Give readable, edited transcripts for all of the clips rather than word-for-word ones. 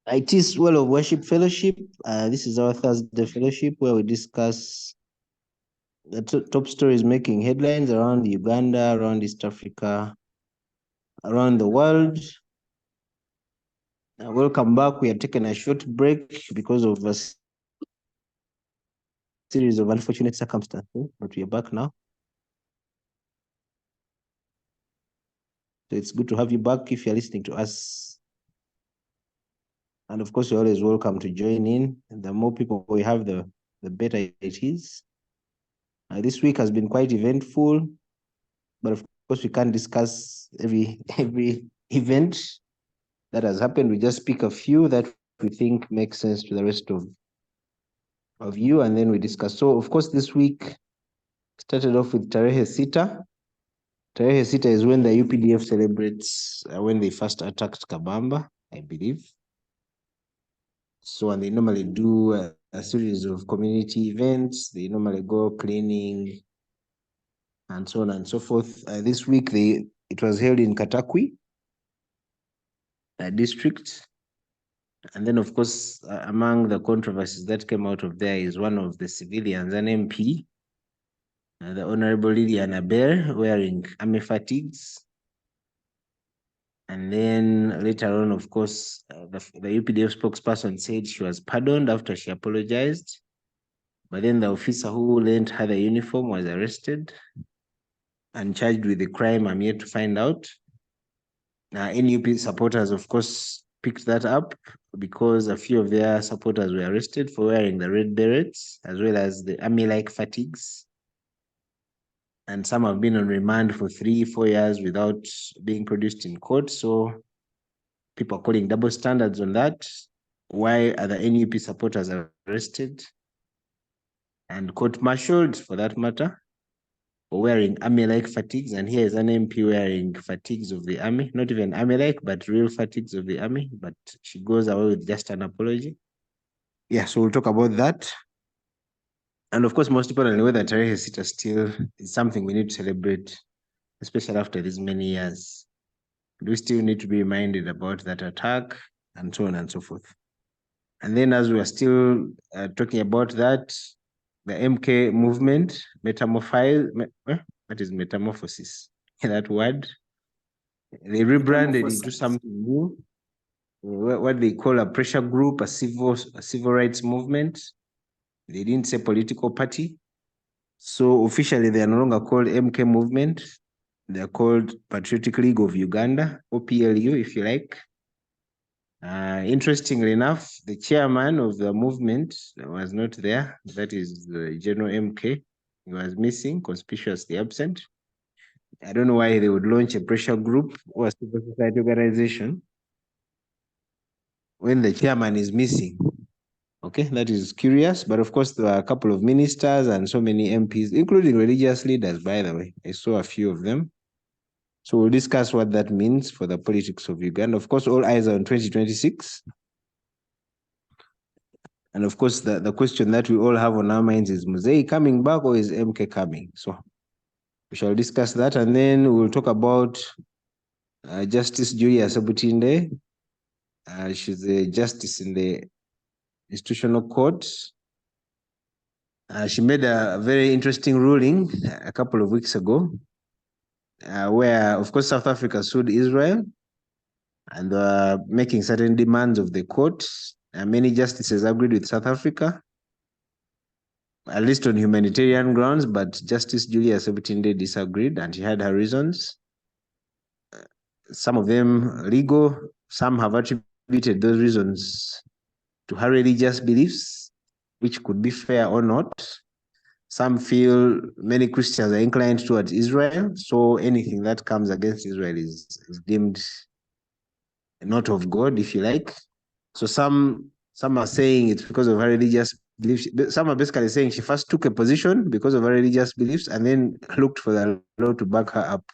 iTiS Well of Worship Fellowship. This is our Thursday fellowship where we discuss the top stories making headlines around Uganda, around East Africa, around the world. Welcome back. We are taking a short break because of a series of unfortunate circumstances, but we are back now. So it's good to have you back if you're listening to us. And of course, you're always welcome to join in. And the more people we have, the better it is. This week has been quite eventful, but of course we can't discuss every event that has happened. We just pick a few that we think make sense to the rest of you, and then we discuss. So of course this week started off with Tarehe Sita. Tarehe Sita is when the UPDF celebrates when they first attacked Kabamba, I believe. So, and they normally do a series of community events. They normally go cleaning and so on and so forth. This week it was held in Katakwi district. And then, of course, among the controversies that came out of there is one of the civilians, an MP, the Honorable Liliana Bear, wearing army fatigues. And then later on, of course, the UPDF spokesperson said she was pardoned after she apologized. But then the officer who lent her the uniform was arrested and charged with the crime. I'm yet to find out. NUP supporters, of course, picked that up because a few of their supporters were arrested for wearing the red berets as well as the army-like fatigues. And some have been on remand for 3-4 years without being produced in court. So people are calling double standards on that. Why are the NUP supporters arrested and court-martialed for that matter for wearing army-like fatigues? And here is an MP wearing fatigues of the army, not even army-like, but real fatigues of the army. But she goes away with just an apology. Yeah, so we'll talk about that. And of course, most importantly, whether Tarehe Sita still is something we need to celebrate, especially after these many years. Do we still need to be reminded about that attack and so on and so forth? And then as we are still talking about that, the MK movement, what is metamorphosis? That word? They rebranded into something new, what they call a pressure group, a civil rights movement. They didn't say political party. So officially, they are no longer called MK movement. They are called Patriotic League of Uganda, or PLU, if you like. Interestingly enough, the chairman of the movement was not there. That is General MK. He was missing, conspicuously absent. I don't know why they would launch a pressure group or a civil society organization when the chairman is missing. Okay, that is curious. But of course, there are a couple of ministers and so many MPs, including religious leaders, by the way. I saw a few of them. So we'll discuss what that means for the politics of Uganda. Of course, all eyes are on 2026. And of course, the question that we all have on our minds is Muzei coming back or is MK coming? So we shall discuss that. And then we'll talk about Justice Julia Sebutinde. She's a justice in the Institutional Court. She made a very interesting ruling a couple of weeks ago where, of course, South Africa sued Israel and making certain demands of the court. Many justices agreed with South Africa, at least on humanitarian grounds, but Justice Julia Sebutinde disagreed, and she had her reasons. Some of them legal, some have attributed those reasons to her religious beliefs, which could be fair or not. Some feel many Christians are inclined towards Israel, so anything that comes against Israel is deemed not of God, if you like. So some are saying it's because of her religious beliefs. Some are basically saying she first took a position because of her religious beliefs and then looked for the law to back her up.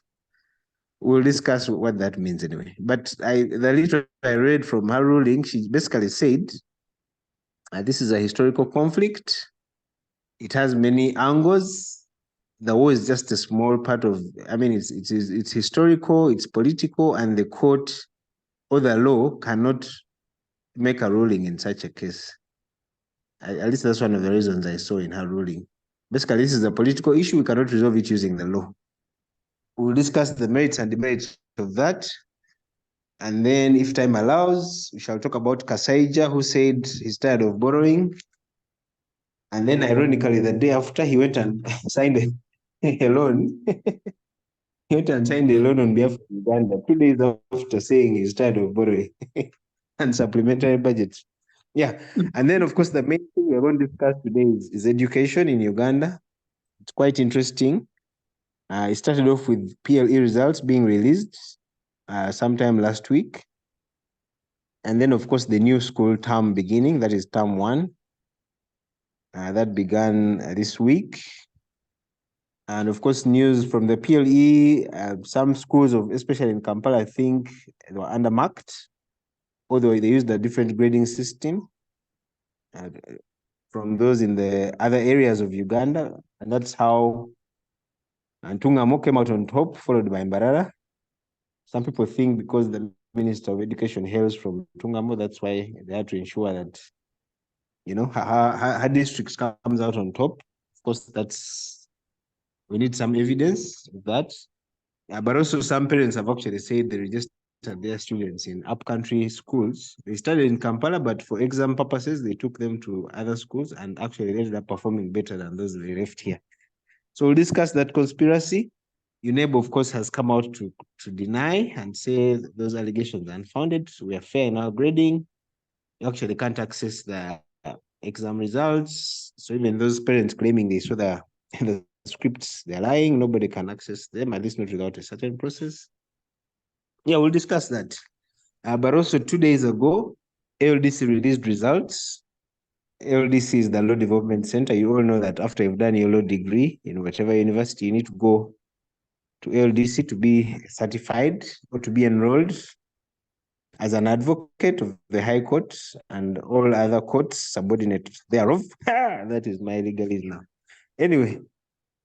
We'll discuss what that means anyway. But the little I read from her ruling, she basically said, this is a historical conflict. It has many angles. The war is just a small part of, it's historical, it's political, and the court or the law cannot make a ruling in such a case. At least that's one of the reasons I saw in her ruling. Basically, this is a political issue. We cannot resolve it using the law. We'll discuss the merits and demerits of that. And then, if time allows, we shall talk about Kasaija, who said he's tired of borrowing. And then, ironically, the day after, he went and signed a loan. He went and signed a loan on behalf of Uganda 2 days after saying he's tired of borrowing and supplementary budgets. Yeah. And then, of course, the main thing we're going to discuss today is education in Uganda. It's quite interesting. It started off with PLE results being released sometime last week. And then, of course, the new school term beginning, that is term 1. That began this week. And of course, news from the PLE, some schools, especially in Kampala, I think they were undermarked, although they used a different grading system from those in the other areas of Uganda. And that's how Ntungamo came out on top, followed by Mbarara. Some people think because the Minister of Education hails from Ntungamo, that's why they had to ensure that, you know, her district comes out on top. Of course, we need some evidence of that. But also some parents have actually said they registered their students in upcountry schools. They studied in Kampala, but for exam purposes, they took them to other schools and actually ended up performing better than those they left here. So we'll discuss that conspiracy. UNEB, of course, has come out to deny and say those allegations are unfounded. We are fair in our grading. You actually can't access the exam results. So even those parents claiming they saw the scripts, they're lying. Nobody can access them, at least not without a certain process. Yeah, we'll discuss that. But also 2 days ago, LDC released results. LDC is the Law Development Center. You all know that after you've done your law degree in whatever university, you need to go to LDC to be certified or to be enrolled as an advocate of the High Court and all other courts subordinate thereof. That is my legalese now. Anyway,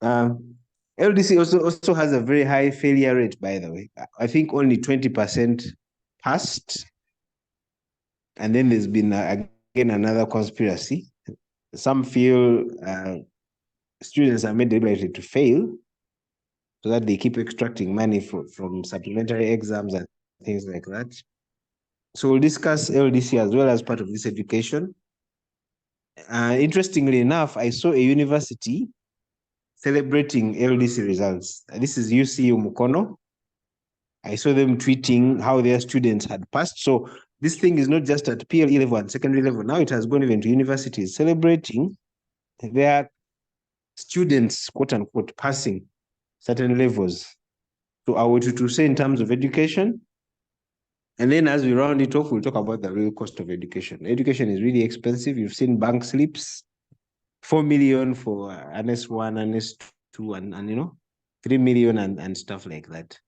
LDC also has a very high failure rate, by the way. I think only 20% passed. And then there's been, again, another conspiracy. Some feel students are made deliberately to fail so that they keep extracting money from supplementary exams and things like that. So we'll discuss LDC as well as part of this education. Interestingly enough, I saw a university celebrating LDC results. This is UCU Mukono. I saw them tweeting how their students had passed. So this thing is not just at PLE level and secondary level. Now it has gone even to universities celebrating their students, quote unquote, passing certain levels. So I would to say in terms of education. And then as we round it off, we'll talk about the real cost of education. Education is really expensive. You've seen bank slips, 4 million for an S1, an S2, and you know, 3 million and stuff like that.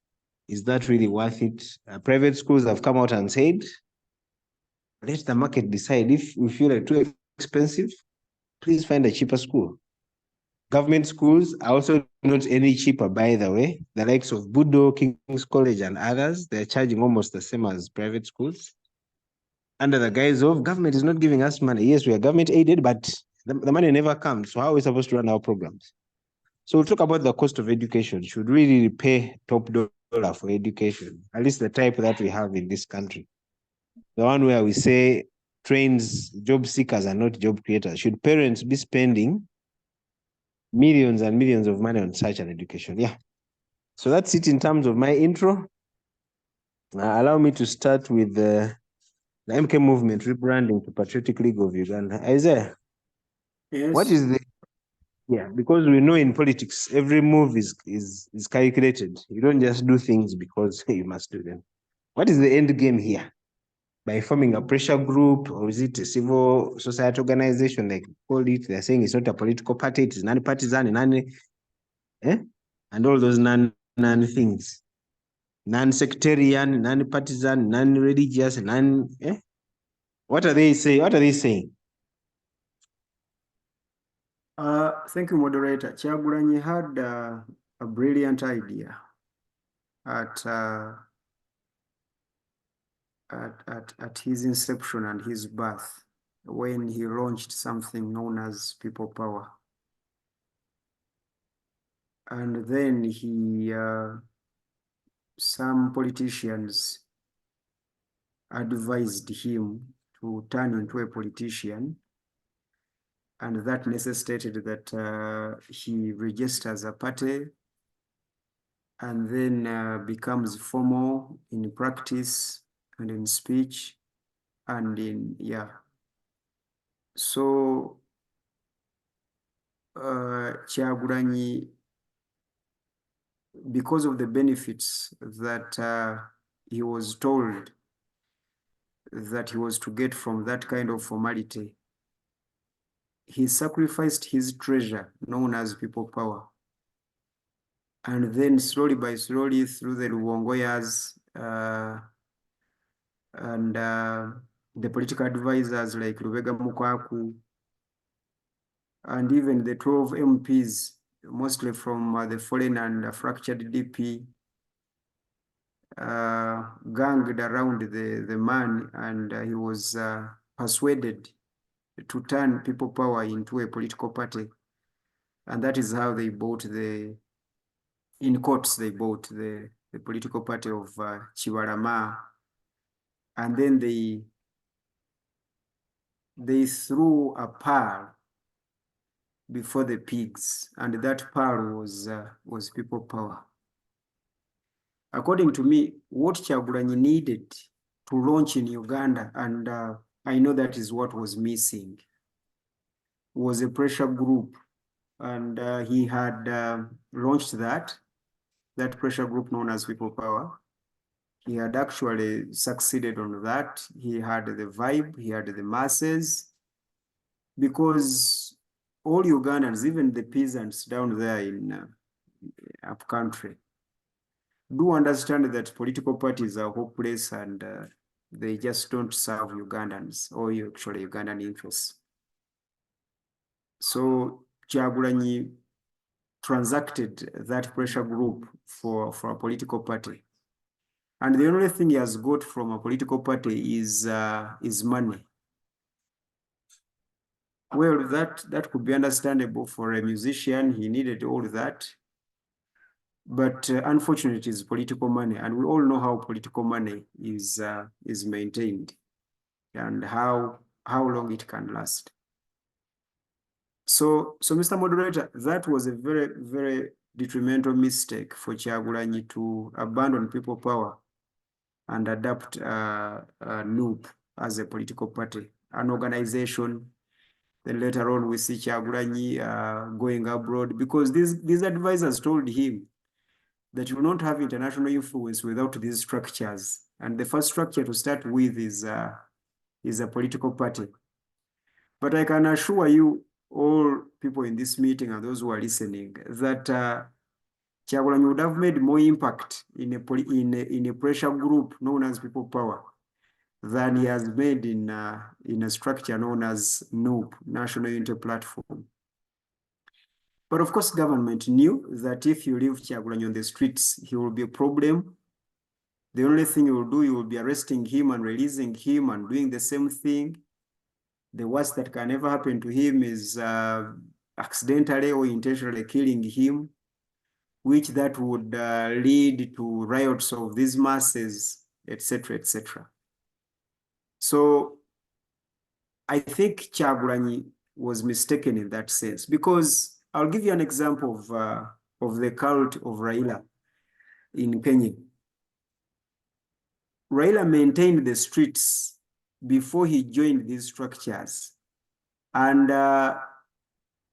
Is that really worth it? Private schools have come out and said, let the market decide. If we feel like too expensive, please find a cheaper school. Government schools are also not any cheaper, by the way. The likes of Budo, King's College, and others, they're charging almost the same as private schools. Under the guise of government is not giving us money. Yes, we are government aided, but the money never comes. So how are we supposed to run our programs? So we'll talk about the cost of education. Should we really pay top dollar for education? At least the type that we have in this country. The one where we say trains job seekers are not job creators. Should parents be spending millions and millions of money on such an education? Yeah. So that's it in terms of my intro. Allow me to start with the MK movement rebranding to Patriotic League of Uganda. Isaiah, Yes. what is the, yeah, because we know in politics, every move is calculated. You don't just do things because you must do them. What is the end game here? By forming a pressure group, or is it a civil society organization, like call it? They're saying it's not a political party, it is non-partisan, and all those non things. Non-sectarian, non-partisan, non-religious, What are they saying? What are they saying? Thank you, moderator. Kyagulanyi had a brilliant idea at at his inception and his birth, when he launched something known as People Power. And then some politicians advised him to turn into a politician, and that necessitated that he registers a party and then becomes formal in practice and in speech and in, yeah. So Kyagulanyi, because of the benefits that he was told that he was to get from that kind of formality, he sacrificed his treasure known as People Power. And then slowly by slowly through the Luwongo years and the political advisors like Lubega Mukwaku, and even the 12 MPs, mostly from the fallen and fractured DP, ganged around the man, and he was persuaded to turn People Power into a political party. And that is how they bought in courts, they bought the political party of Chibalama. And then they threw a pearl before the pigs, and that pearl was People Power. According to me, what Kyagulanyi needed to launch in Uganda, and I know that is what was missing, was a pressure group. And he had launched that pressure group known as People Power. He had actually succeeded on that. He had the vibe, he had the masses, because all Ugandans, even the peasants down there in up country, do understand that political parties are hopeless and they just don't serve Ugandans or actually Ugandan interests. So Kyagulanyi transacted that pressure group for a political party. And the only thing he has got from a political party is money. Well, that could be understandable for a musician. He needed all that. But unfortunately, it is political money. And we all know how political money is maintained and how long it can last. So Mr. Moderator, that was a very, very detrimental mistake for Kyagulanyi to abandon People Power and adopt NUP as a political party, an organization. Then later on, we see Kyagulanyi going abroad, because these advisors told him that you will not have international influence without these structures. And the first structure to start with is a political party. But I can assure you, all people in this meeting and those who are listening, that Kyagulanyi would have made more impact in a pressure group known as People Power than he has made in a structure known as NUP, National Unity Platform. But of course, government knew that if you leave Kyagulanyi on the streets, he will be a problem. The only thing you will do, you will be arresting him and releasing him and doing the same thing. The worst that can ever happen to him is accidentally or intentionally killing him, which that would lead to riots of these masses, etc., etc. So I think Kyagulanyi was mistaken in that sense, because I'll give you an example of the cult of Raila in Kenya. Raila maintained the streets before he joined these structures. And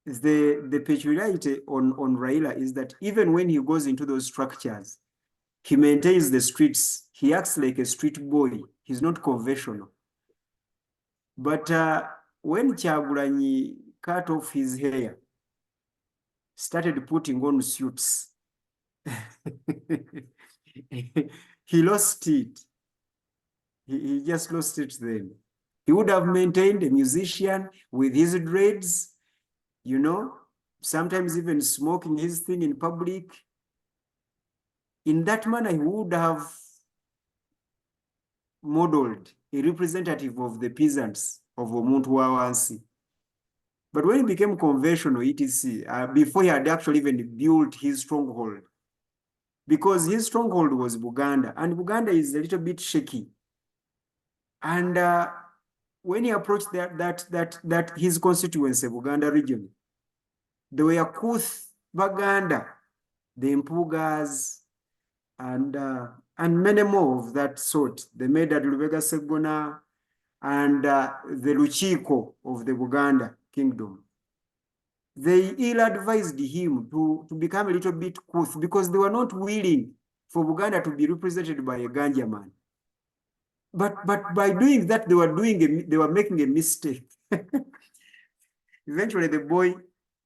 the peculiarity on Raila is that even when he goes into those structures, he maintains the streets. He acts like a street boy. He's not conventional. But when Kyagulanyi cut off his hair, started putting on suits, he lost it. He just lost it then. He would have maintained a musician with his dreads, you know, sometimes even smoking his thing in public. In that manner, he would have modeled a representative of the peasants of Omuntu wa wansi. But when he became conventional, etc., before he had actually even built his stronghold, because his stronghold was Buganda, and Buganda is a little bit shaky. And when he approached that his constituency, Buganda region, there were Kuth Baganda, the Mpugas, and many more of that sort. They made that Lubega Segona and the Luchiko of the Buganda kingdom. They ill-advised him to become a little bit Kuth because they were not willing for Buganda to be represented by a Ganja man. But by doing that, they were making a mistake. Eventually, the boy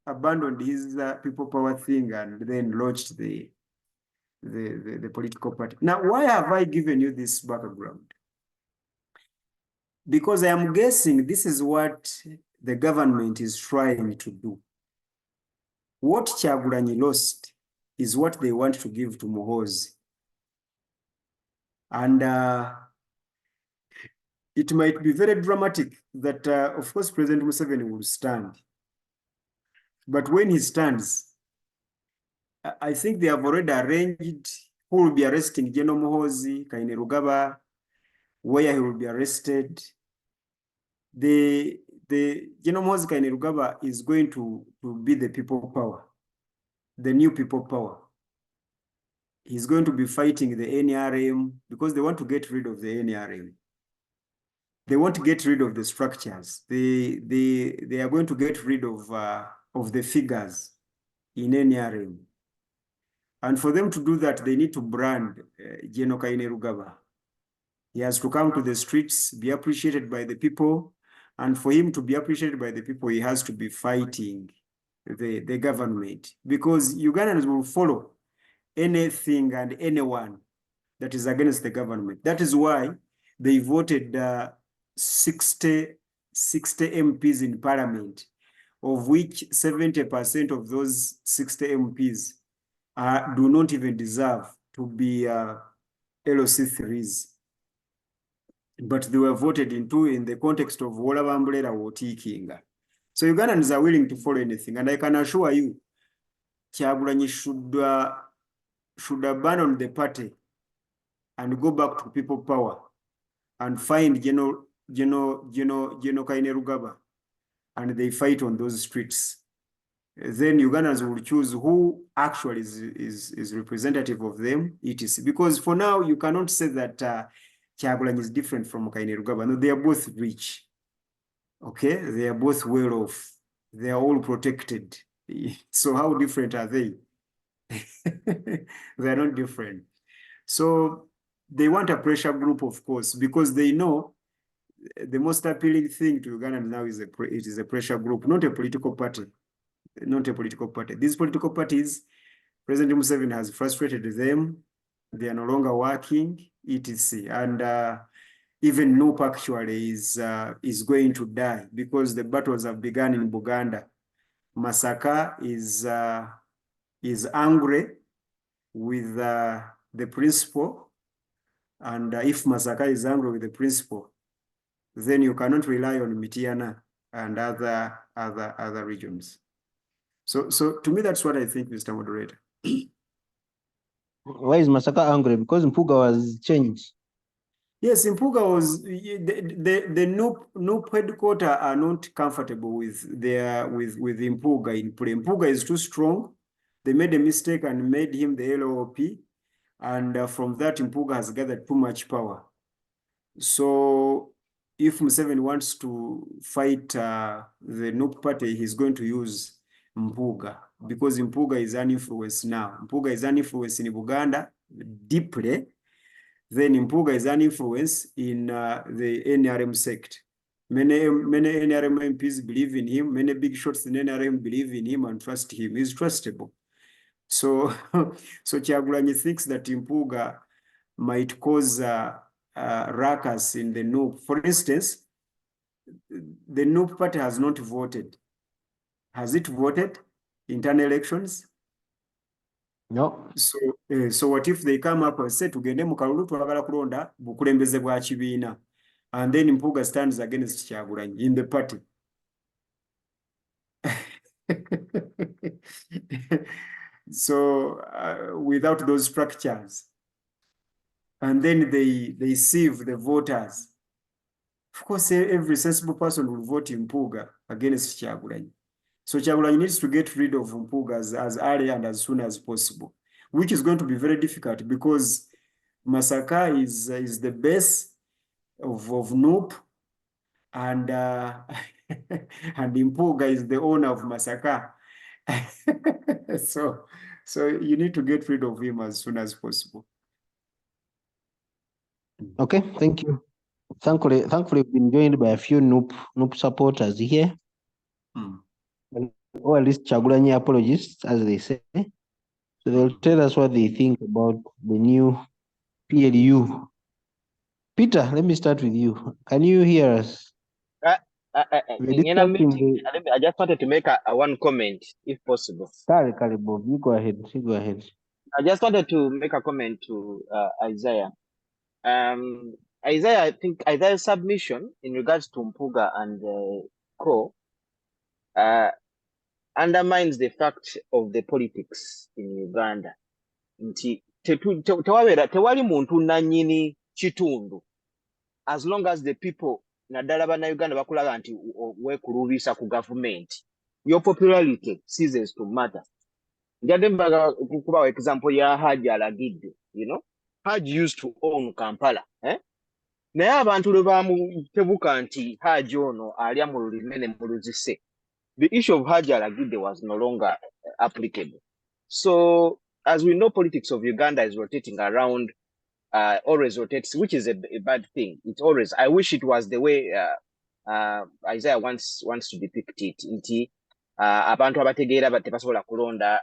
abandoned his people power thing and then launched the political party. Now, why have I given you this background? Because I am guessing this is what the government is trying to do. What Kyagulanyi lost is what they want to give to Muhoozi. And it might be very dramatic that, of course, President Museveni will stand. But when he stands, I think they have already arranged who will be arresting General Muhoozi, Kainerugaba, where he will be arrested. The General Muhoozi Kainerugaba is going to be the people power, the new people power. He's going to be fighting the NRM because they want to get rid of the NRM. They want to get rid of the structures. They are going to get rid of the figures in NRM. And for them to do that, they need to brand General Kainerugaba. He has to come to the streets, be appreciated by the people. And for him to be appreciated by the people, he has to be fighting the government. Because Ugandans will follow anything and anyone that is against the government. That is why they voted 60 MPs in parliament, of which 70% of those 60 MPs do not even deserve to be LOC3s. But they were voted into in the context of Wolaba Umbrella Wotikinga. So Ugandans are willing to follow anything. And I can assure you, Kyagulanyi should abandon the party and go back to people power and find General Kainerugaba, and they fight on those streets. Then Ugandans will choose who actually is representative of them, iTiS. Because for now, you cannot say that Kyagulanyi is different from Kainerugaba. No, they are both rich. Okay, they are both well off. They are all protected. So how different are they? They are not different. So they want a pressure group, of course, because they know the most appealing thing to Uganda now is it is a pressure group, not a political party. Not a political party. These political parties, President Museveni has frustrated them. They are no longer working, etc. And even NUP actually is going to die because the battles have begun in Buganda. Masaka is angry with the principal, and if Masaka is angry with the principal, then you cannot rely on Mityana and other regions. So to me, that's what I think, Mr. Moderator. Why is Masaka angry? Because Mpuga was changed. Yes, Mpuga was the NUP headquarters are not comfortable with Mpuga in play. Mpuga is too strong. They made a mistake and made him the LOP, and from that Mpuga has gathered too much power. So if Museveni wants to fight the NUP party, he's going to use Mpuga, because Mpuga is an influence now. Mpuga is an influence in Uganda deeply. Then Mpuga is an influence in the NRM sect. Many NRM MPs believe in him. Many big shots in NRM believe in him and trust him. He's trustable. So, so Kyagulanyi thinks that Mpuga might cause ruckus in the NUP. For instance, the NUP party has not voted. Has it voted internal elections? No. So what if they come up and say tugende mu kalulu twagala kulonda bukulembeze bwa kibiina, and then Mpuga stands against Kyagulanyi in the party. So without those structures, and then they sieve the voters. Of course, every sensible person will vote Mpuga against Kyagulanyi. So Kyagulanyi needs to get rid of Mpuga as early and as soon as possible, which is going to be very difficult because Masaka is the base of NUP, and and Mpuga is the owner of Masaka. So you need to get rid of him as soon as possible. Okay, thank you. Thankfully, we've been joined by a few NUP supporters here. Or at least Kyagulanyi apologists, as they say. So they'll tell us what they think about the new PLU. Peter, let me start with you. Can you hear us? I just wanted to make one comment, if possible. Sorry, Bob, you go ahead. I just wanted to make a comment to Isaiah. Isaiah, I think Isaiah's submission in regards to Mpuga and Co undermines the fact of the politics in Uganda. Tewali muntu nanyini chitundu, as long as the people naddala bannayuganda bakulaga nti weekulubisa ku government, your popularity ceases to matter. Njadde mbaga kukubawo example ya Haji alagidde, you know, Haji used to own Kampala, naye abantu lwe bamutebuka nti Haji ono alya mu lulime ne mu luzise, the issue of Haji alagidde was no longer applicable. So as we know, politics of Uganda is rotating around, always rotates, which is a bad thing. It's always, I wish it was the way Isaiah wants to depict it. Nti abantu abategeera tebasobola kulonda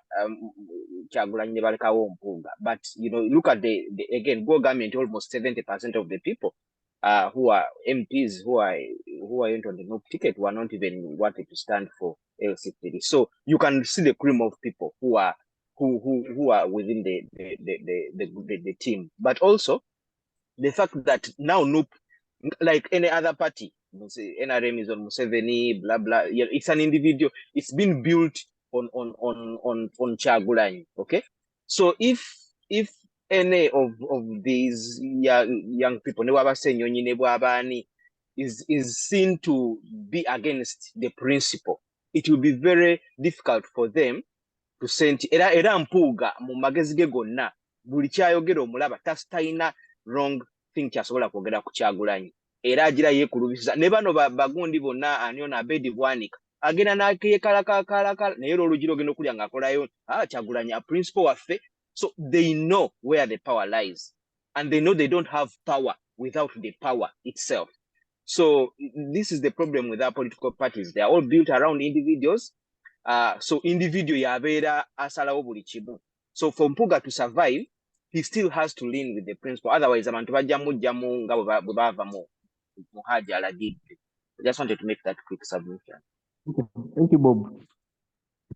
Kyagulanyi ne balekawo Mpuga. But you know, look at the again, Go government, almost 70% of the people who are MPs who are on the NUP ticket who are not even wanted to stand for LC3. So you can see the cream of people who are within the team, but also the fact that now NUP, like any other party, NRM is on Museveni, blah blah. It's an individual. It's been built on Kyagulanyi. Okay, so if any of these young people, is seen to be against the principle, it will be very difficult for them to send. Era Mpuga mu magezi ge gonna buli kyayogera omulaba tasitaina wrong thing kyasobola kwogera ku Kyagulanyi, era agira yeekulubisiza ne bano bagundi bonna ani ono Abedi Bwanika agenda n'akeyekalakala naye olugiro genda okulya ng'akolayo Kyagulanyi a principle waffe. So they know where the power lies, and they know they don't have power without the power itself. So this is the problem with our political parties. They are all built around individuals. So individual yabeera asalawo buli kimu. So for Mpuga to survive, he still has to lean with the principle. Otherwise, abantu bajjamu nga bwe bava mu Haji alagidde. I just wanted to make that quick submission. Okay. Thank you, Bob.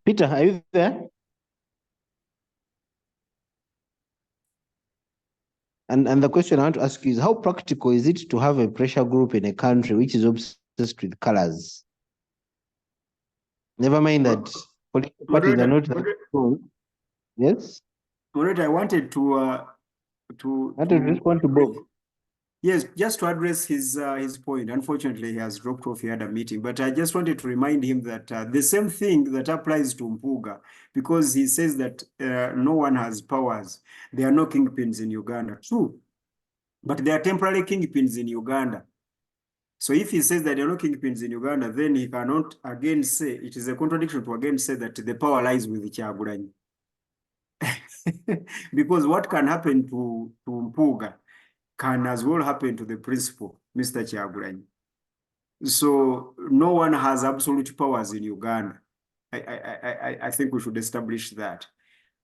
Peter, are you there? And the question I want to ask you is, how practical is it to have a pressure group in a country which is obsessed with colors? Never mind that political parties are not that strong. Yes? Moderator, I wanted to respond to Bob. Yes, just to address his point. Unfortunately, he has dropped off. He had a meeting, but I just wanted to remind him that the same thing that applies to Mpuga, because he says that no one has powers. There are no kingpins in Uganda. True, but there are temporary kingpins in Uganda. So if he says that there are no kingpins in Uganda, then he cannot again say, it is a contradiction to again say that the power lies with Kyagulanyi. Because what can happen to Mpuga can as well happen to the principal, Mr. Kyagulanyi. So no one has absolute powers in Uganda. I think we should establish that,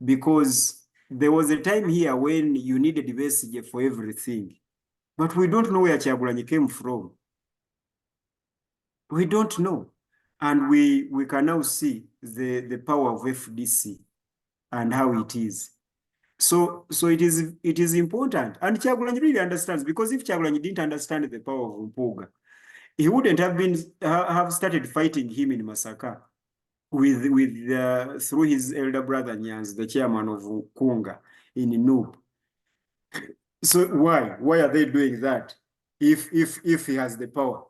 because there was a time here when you needed Besigye for everything, but we don't know where Kyagulanyi came from. We don't know, and we can now see the power of FDC and how it is. So it is important, and Kyagulanyi really understands, because if Kyagulanyi didn't understand the power of Mpuuga, he wouldn't have started fighting him in Masaka with through his elder brother Nyanzi, the chairman of Kunga in Nup. So why are they doing that if he has the power?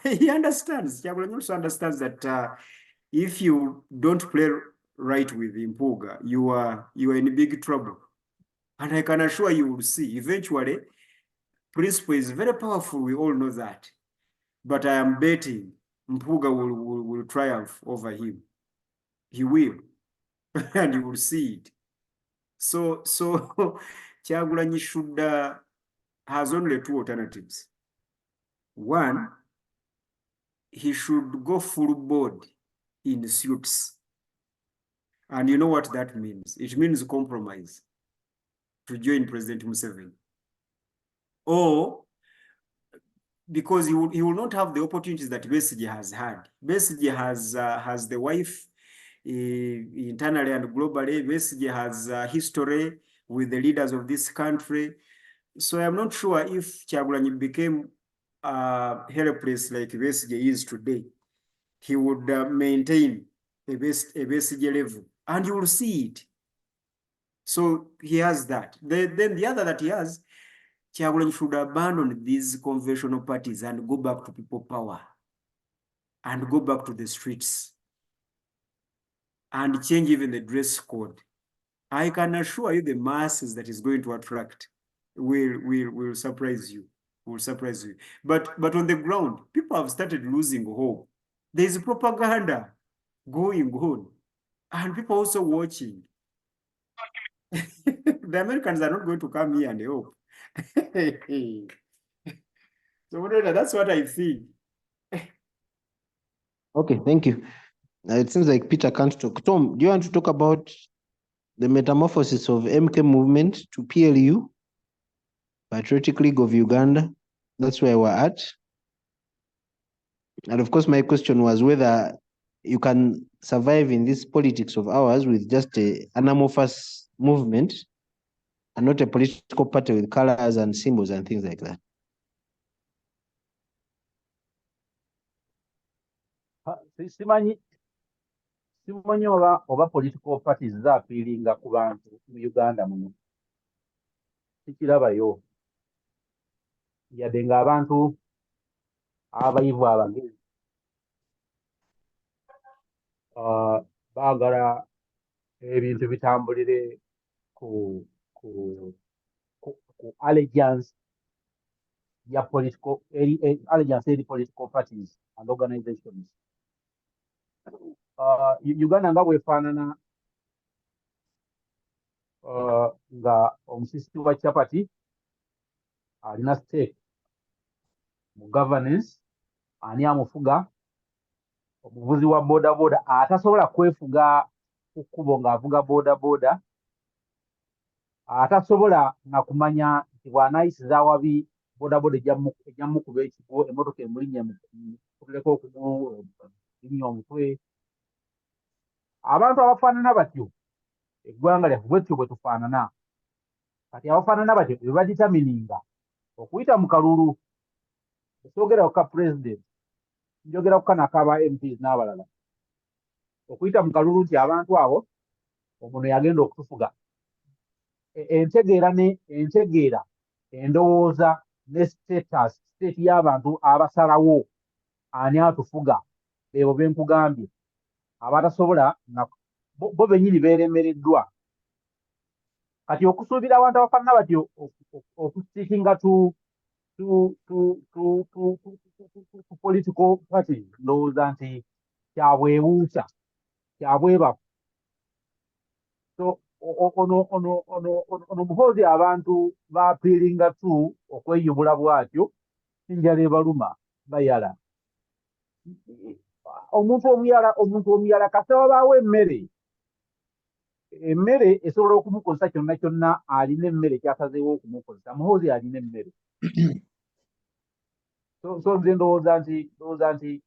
He understands. Kyagulanyi also understands that if you don't play right with Mpuuga, you are in big trouble. And I can assure you will see eventually principle is very powerful. We all know that. But I am betting Mpuuga will triumph over him. He will. And you will see it. So Kyagulanyi should has only two alternatives. One, he should go full board in suits. And you know what that means? It means compromise to join President Museveni. Or because he will not have the opportunities that Besigye has had. Besigye has the wife internally and globally. Besigye has history with the leaders of this country. So I'm not sure if Kyagulanyi became helpless like Besigye is today, he would maintain a Besigye level, and you will see it. So he has that. Then the other that he has, Kyagulanyi should abandon these conventional parties and go back to people power and go back to the streets and change even the dress code. I can assure you the masses that is going to attract will surprise you. Will surprise you. But on the ground, people have started losing hope. There is propaganda going on, and people also watching. The Americans are not going to come here and help. So that's what I think. Okay, thank you. It seems like Peter can't talk. Tom, do you want to talk about the metamorphosis of MK movement to PLU, Patriotic League of Uganda? That's where we're at. And of course, my question was whether you can survive in this politics of ours with just an amorphous movement and not a political party with colors and symbols and things like that. Simanyi oba political parties zaapiiringa ku bantu mu Uganda muno. Sikirabayo. Yadde ng'abantu abayivu abagezi baagala ebintu bitambulire ku allegiance ya political allegiance eri political parties and organizations. Uganda nga bwefaanana nga omusisi wa Chapati alina stake mu governance, ani amufuga, omuvuzi wa bodaboda atasobola kwefuga ku kkubo ng'avuga bodaboda, atasobola na kumanya nti bw'anaayisiza awabi bodaboda ejja mukuba ekigo, emmotoka emulinnya kutuleko okugulu linnya omutwe. Abantu abafaanana batyo eggwanga lyaffe bwetyo bwe tufaanana. Kati abafaanana batyo be baditamininga okuyita mu kalulu. Soogera ka president, njogera ku kana akaba MPs n'abalala, okuyita mu kalulu nti abantu abo omuno yagenda okutufuga. Entegeera endowooza ne state y'abantu abasalawo ani atufuga beebo benkugambye, abatasobola bo bennyini beeremereddwa. Kati okusuubira abantu abafaanana batyo okusiikinga tu political parties, ndowooza nti kyabwewuusa, kyabwebafu. So ono muhoozi abantu baapiiringa tu okweyubula bwatyo, enjala ebaluma bayala. Omuntu omuyala kasita wabaawo emmere esobola okumukozesa kyonna kyonna, alina emmere kyasazeewo okumukozesa. Muhoozi alina emmere. So nze ndowooza nti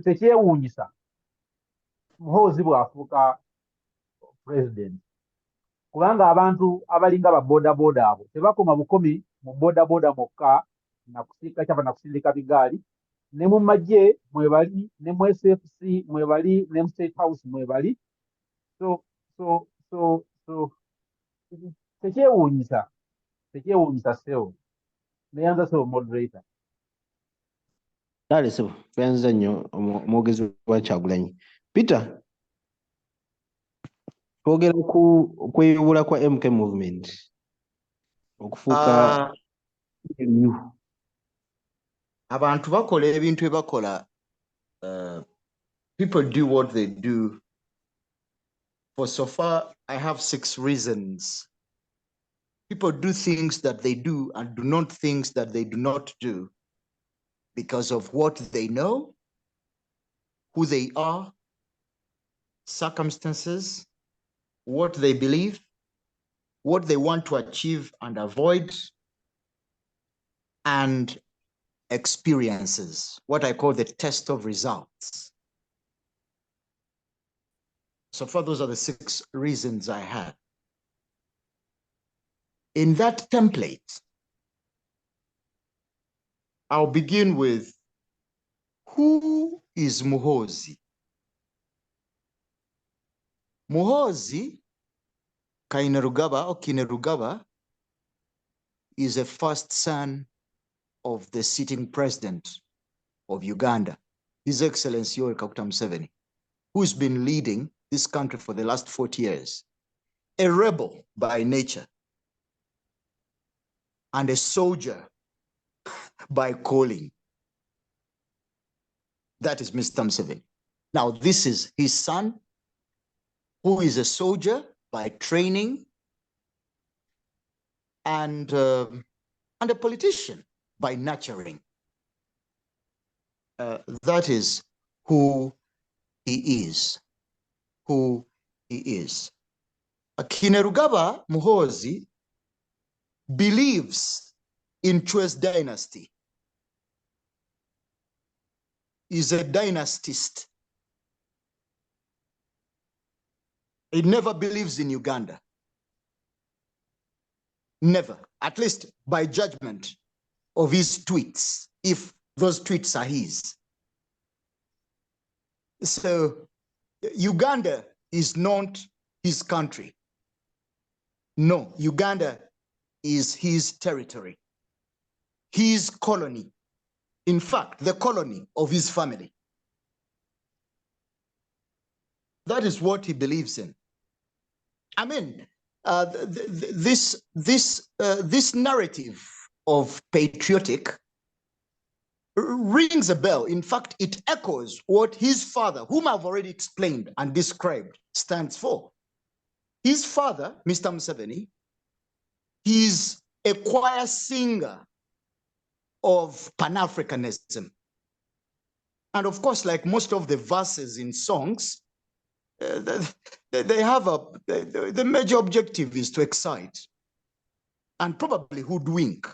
tekyewuunyisa Muhoozi bw'afuuka president. kubanga abantu abalinga ba boda boda abo tebakoma bukomi mu boda boda mokka na kusika chapa na kusindika bigaali ne mu magye mwebali ne mu SFC mwebali ne mu State House mwebali so tekyewuunyisa seo neyanza seo moderator Dale sebo tuyanza nnyo omwogezi wa Kyagulanyi. Peter, twogera ku kweyubula kwa MK movement okufuuka abantu bakola ebintu ebakola. People do what they do. For so far, I have 6 reasons. People do things that they do and do not things that they do not do because of what they know, who they are, circumstances, what they believe, what they want to achieve and avoid, and experiences, what I call the test of results. So far, those are the 6 reasons I had. In that template, I'll begin with, who is Muhoozi? Muhoozi Kainerugaba is a first son of the sitting president of Uganda, His Excellency Yoweri Kaguta Museveni, who's been leading this country for the last 40 years, a rebel by nature and a soldier by calling. That is Mr. Museveni. Now, this is his son, who is a soldier by training and a politician by nurturing. That is who he is. Kainerugaba Muhoozi believes in Chwez dynasty. Is a dynastist. He never believes in Uganda. Never, at least by judgment of his tweets, if those tweets are his. So Uganda is not his country. No, Uganda is his territory, his colony. In fact, the colony of his family. That is what he believes in. I mean, this narrative of patriotic rings a bell. In fact, it echoes what his father, whom I've already explained and described, stands for. His father, Mr. Museveni, he's a choir singer of Pan-Africanism. And of course, like most of the verses in songs, they have the major objective is to excite and probably hoodwink.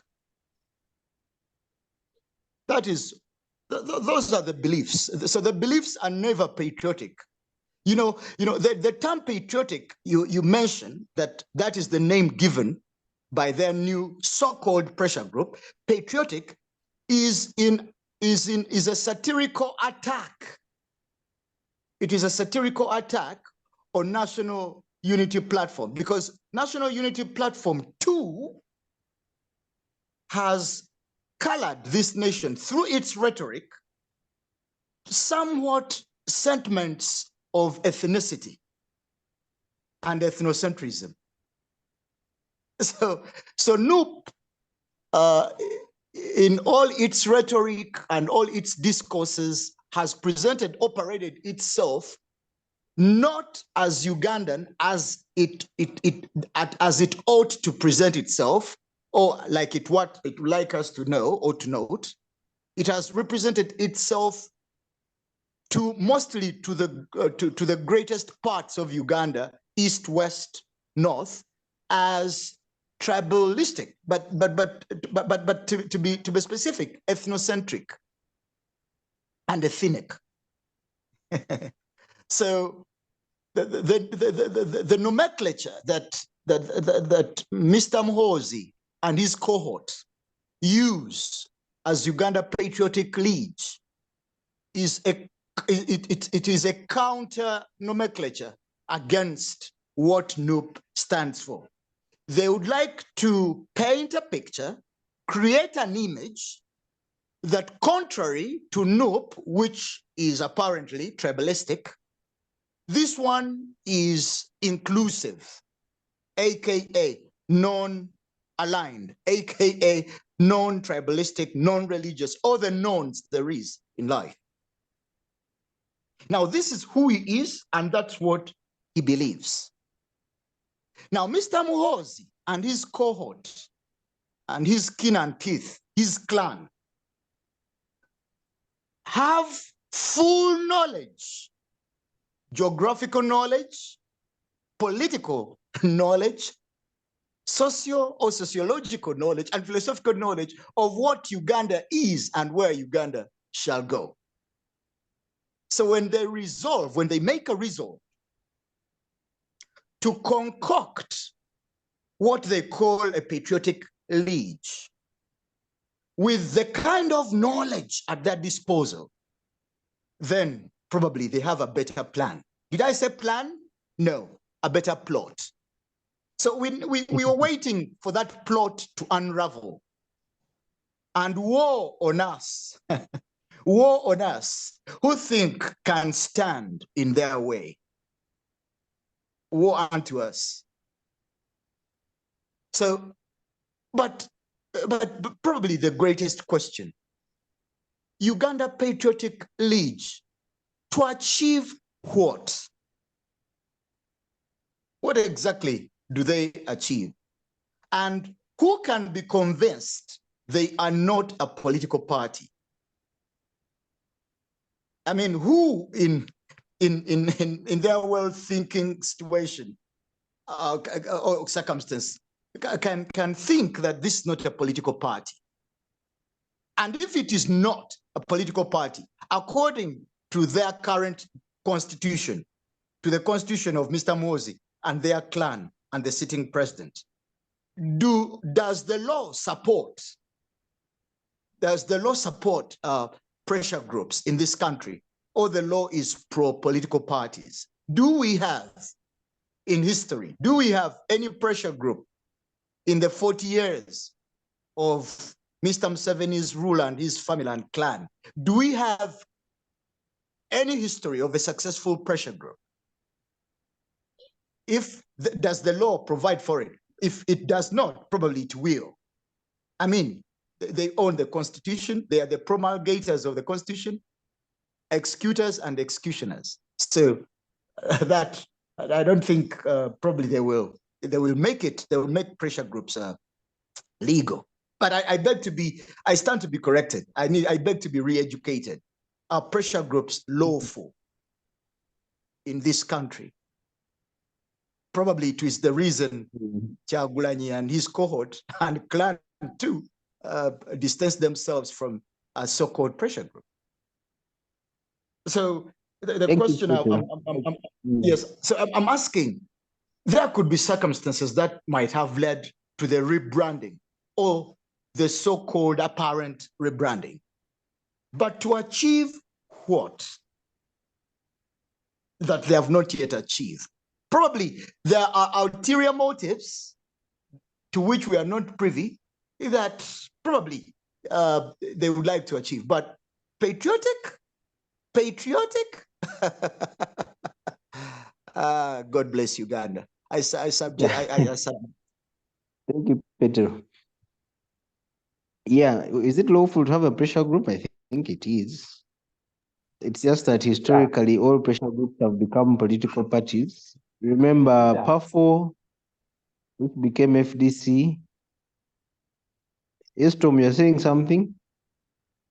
That is, those are the beliefs. So the beliefs are never patriotic. You know, the term patriotic, you mentioned that is the name given by their new so-called pressure group. Patriotic is a satirical attack. It is a satirical attack on National Unity Platform, because National Unity Platform too has colored this nation through its rhetoric, somewhat sentiments of ethnicity and ethnocentrism. So NUP, in all its rhetoric and all its discourses, has operated itself not as Ugandan as it ought to present itself, or like what it would like us to know or to note. It has represented itself mostly to the greatest parts of Uganda, east, west, north, as tribalistic, but to be specific, ethnocentric and ethnic. So the nomenclature that that Mr. Muhoozi and his cohort use as Uganda Patriotic League is it is a counter nomenclature against what NUP stands for. They would like to paint a picture, create an image that, contrary to NUP, which is apparently tribalistic, this one is inclusive, aka non-aligned, aka non-tribalistic, non-religious, all the nons there is in life. Now, this is who he is, and that's what he believes. Now, Mr. Muhoozi and his cohort and his kin and teeth, his clan, have full knowledge, geographical knowledge, political knowledge, socio or sociological knowledge, and philosophical knowledge of what Uganda is and where Uganda shall go. So when they make a resolve to concoct what they call a patriotic league with the kind of knowledge at their disposal, then probably they have a better plan. Did I say plan? No, a better plot. So we were waiting for that plot to unravel. And woe on us, woe on us who think can stand in their way. Woe unto us. So, but probably the greatest question, Uganda Patriotic League, to achieve what? What exactly do they achieve? And who can be convinced they are not a political party? I mean, who in their world-thinking situation or circumstance can think that this is not a political party? And if it is not a political party, according to their current constitution, to the constitution of Mr. Muhoozi and their clan and the sitting president, does the law support pressure groups in this country, or the law is pro-political parties? Do we have, in history, do we have any pressure group in the 40 years of Mr. Museveni's rule and his family and clan? Do we have any history of a successful pressure group? Does the law provide for it? If it does not, probably it will. I mean, they own the Constitution. They are the promulgators of the Constitution, executors and executioners. So that I don't think probably they will make it. They will make pressure groups legal. But I stand to be corrected. I beg to be re-educated. Are pressure groups lawful in this country? Probably it is the reason Kyagulanyi and his cohort and clan too distance themselves from a so-called pressure group. So the question I'm asking, there could be circumstances that might have led to the rebranding or the so-called apparent rebranding. But to achieve what? That they have not yet achieved. Probably there are ulterior motives to which we are not privy that probably they would like to achieve. But patriotic? God bless Uganda. Thank you, Peter. Yeah, is it lawful to have a pressure group? I think it is. It's just that historically all pressure groups have become political parties. Remember PAFO, which became FDC. Yes, Tom, you're saying something?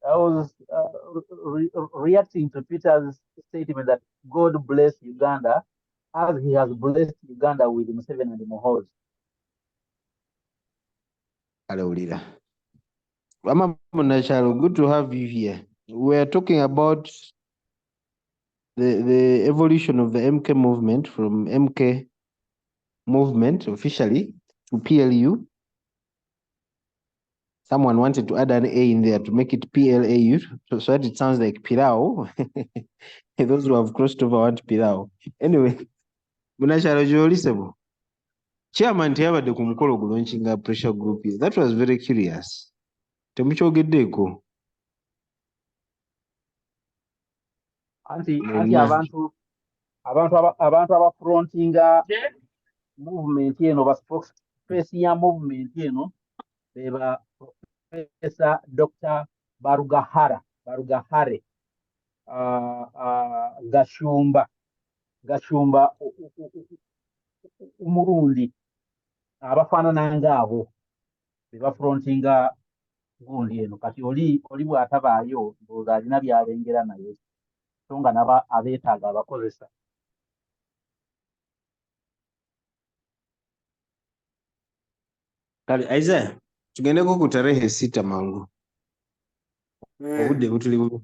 I was reacting to Peter's statement that God bless Uganda as he has blessed Uganda with Museveni and Muhoozi. Hello, leader. Mama Munachalo, good to have you here. We're talking about the evolution of the MK movement from MK movement officially to PLU. Someone wanted to add an A in there to make it PLAU, so that it sounds like Pilau. Those who have crossed over want Pilau. Anyway, Munashara Jolisebo. Chairman teyabadde ku mukolo gulaunchinga pressure group. That was very curious. Temukyogeddeeko. Anti abantu abafrontinga movement eno ba spokesperson ya movement eno beba Professor Dr. Barugahare Gashumba Umurundi abafaanana ngaabo beba frontinga gundi eno kati oli bw'atabaayo ndowooza alina by'alengera naye so nga naba abeetaaga abakozesa. Kale Isaiah, tugendeko ku Tarehe Sita mangu. Obudde butuli bubi.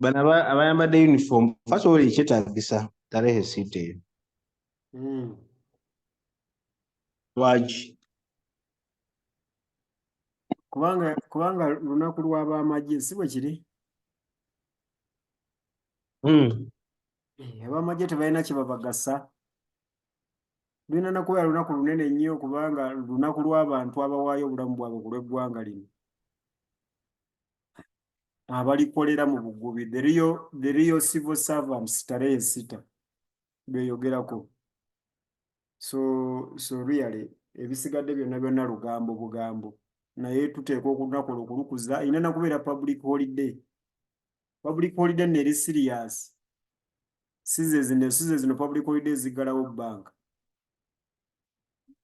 Bano abayambadde uniform, first of all ekyetaagisa Tarehe Sita eyo. Lwaki? kubanga lunaku lw'abamagye si bwe kiri. Abamagye tebalina kye babagasa. Lulina nakubeera lunaku lunene nnyo kubanga lunaku lw'abantu abawaayo obulamu bwabwe ku lw'eggwanga lino, abalikolera mu bugubi, the real civil servants. Tarehe Sita beeyogerako. So really ebisigadde byonna bugambo, naye tuteeka okunaku okulukuza. Ina nakubeera public holiday neri serious. Size zino public holiday ziggalawo bank.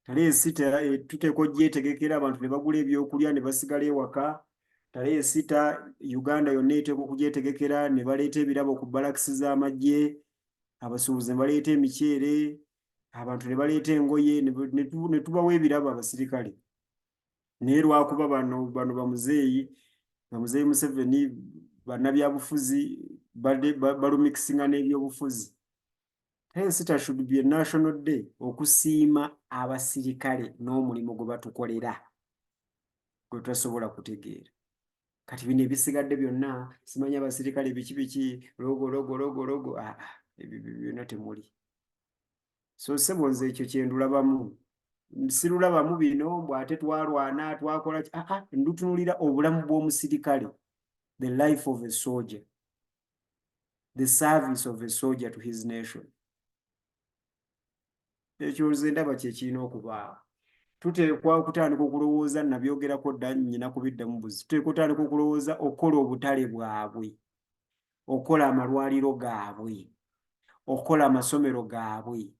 Tarehe Sita tuteeka ogyetegekera, abantu ne bagula ebyokulya ne basigala ewaka. Tarehe Sita Uganda yonna eteeka okugyetegekera, ne baleeta ebirabo ku balakisi z'amagye, abasuubuzi ne baleeta emiceere, abantu ne baleeta engoye, ne tubawa ebirabo abasirikale. Naye lwakuba bano bamuzeeyi Museveni bannabyabufuzi balumikisinga n'ebyobufuzi. Tarehe Sita should be a national day okusiima abasirikale n'omulimu gwe batukolera gwe tasobola kutegeera. Kati bino ebisigadde byonna simanyi abasirikale biki logo ebyo byonna temuli. So sebo nze ekyo kyendulabamu. Sirulabamu bino bw'ate twalwana twakola ndutunulira obulamu bw'omusirikale, the life of a soldier, the service of a soldier to his nation. Ekyo nze ndaba kye kirina okubaawo. Tuteekwa okutandika okulowooza, nabyogerako dda nnyina kubiddamu buzi. Tuteekwa okutandika okulowooza okukola obutale bwabwe, okukola amalwaliro gaabwe, okukola amasomero gaabwe.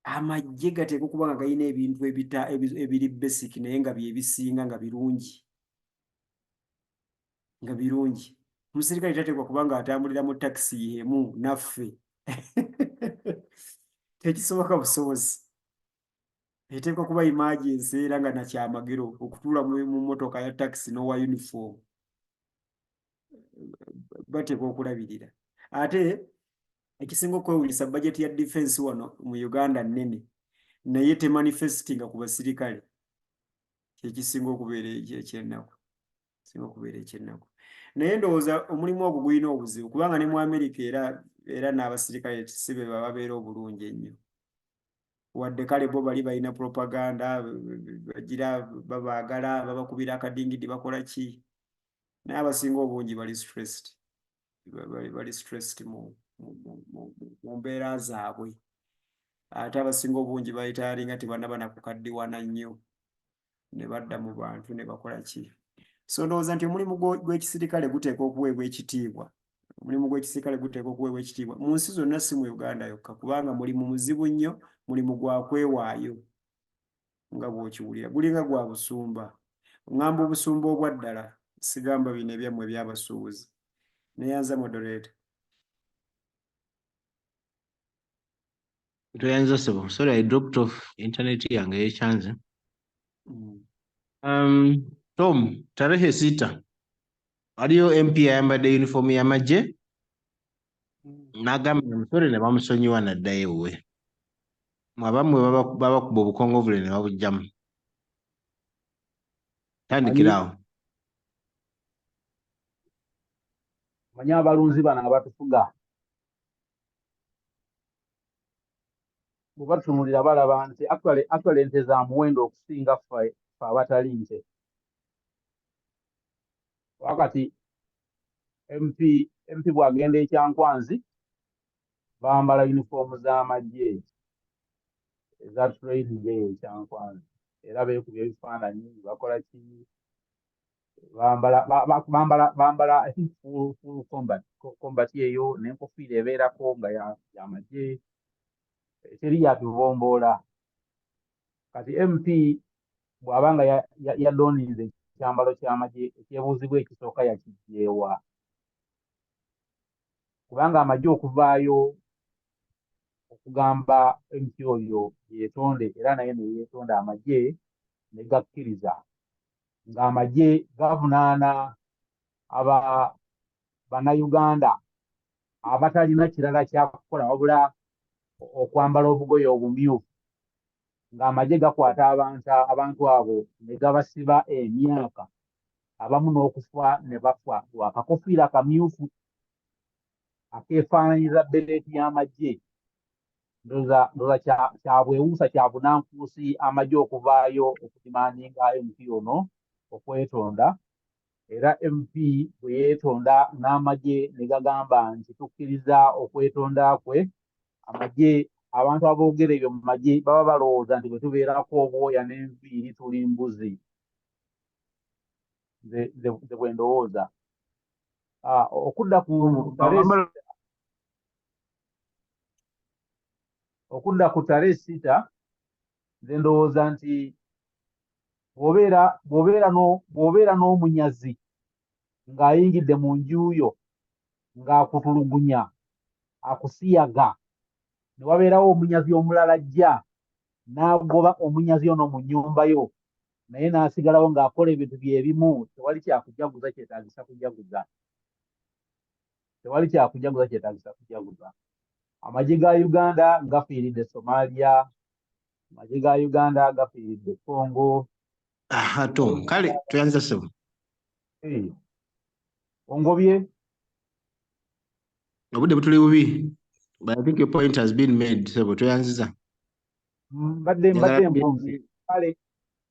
Amagye gateekwa okuba nga galina ebintu ebiri basic naye nga byebisinga nga birungi. Omusirikale tateekwa kuba nga atambulira mu takisi y'emu naffe. Tekisoboka busobozi. Eteekwa kuba emergency era nga nakyamagero okutuula mu mmotoka ya takisi n'owa uniform. Bateekwa okulabirira. Ate ekisinga okwewulisa budget ya defense wano mu Uganda nnene, naye temanifestinga ku basirikale. Kyekisinga okubeera ekyennaku. Naye ndowooza omulimu ogwo gulina obuzibu kubanga ne mu America era n'abasirikale si be babeera obulungi ennyo. Wadde kale bo bali balina propaganda, bagira babaagala, babakubira akadingidi bakola ki. Naye abasinga obungi bali stressed mu mbeera zaabwe. Ate abasinga obungi bayitaalinga tebannaba na kukaddiwana nnyo, ne badda mu bantu ne bakola ki. So ndowooza nti omulimu gw'ekisirikale guteekwa okuweebwa ekitiibwa. Mu nsi zonna si mu Uganda yokka kubanga mulimu muzibu nnyo, mulimu gwa kwewaayo nga bw'okiwulira. Gulinga gwa busumba. Ngamba obusumba obwa ddala, sigamba bino ebyammwe eby'abasuubuzi. Neyanza moderator. Toyanza sebo. Sorry, I dropped off internet yange yekyanze. Tom, Tarehe Sita. Waliyo MP ayambadde uniform y'amagye? n'agamba omusore ne bamusonyiwa n'addayo ewuwe. Abamwe babakuba obukongovule ne babugyamu. Tandikirawo. Manyi abalunzi bano abatufuga bwe batunuulira balaba nti actually ente za muwendo okusinga ffe abatali nte. Wakati MP bw'agenda ekyankwanzi bambala yunifoomu z'amagye eza training eyo ekyankwanzi era beekubya ebifaananyi bakola ki bambala I think full combat eyo n'enkofiira ebeerako nga y'amagye teri yabibomboola. Kati MP bw'aba nga yadoninze ekyambalo ky'amagye ekyebuuzibwa ekisooka yakiggyeewa kubanga amagye okuvaayo okugamba MP oyo yeetonde era naye ne yeetonda amagye ne gakkiriza ng'amagye gavunaana bannayuganda abatalina kirala kyakukola wabula okwambala obugoye obumyufu ng'amagye gakwata abantu abo ne gabasiba emyaka abamu n'okufa ne bafa lwakakofiira kamyufu akeefaananyiza bbereeti y'amagye. Ndowooza kyabwewuusa kya bunanfuusi amagye okuvaayo okudimandinga MP ono okwetonda era MP bwe yeetonda n'amagye ne gagamba nti tukkiriza okwetonda kwe. Amagye abantu aboogera ebyo mu magye baba balowooza nti bwe tubeerako obwoya n'enviiri tuli mbuzi. Nze bwe ndowooza okudda ku Tarehe Sita nze ndowooza nti bw'obeera n'omunyazi ng'ayingidde mu nju yo ng'akutulugunya akusiyaga ne wabeerawo omunyazi omulala ajja n'agoba omunyazi ono mu nnyumba yo naye n'asigalawo ng'akola ebintu bye ebimu tewali kyakujaguza kyetaagisa kujaguza. Amagye ga Uganda gafiiridde Somalia, amagye ga Uganda gafiiridde Congo. Tom, kale tuyanza ssebo. Ongobye? Obudde butuli bubi. But I think your point has been made, ssebo tuyanziza. Mbadde mpunzi. Kale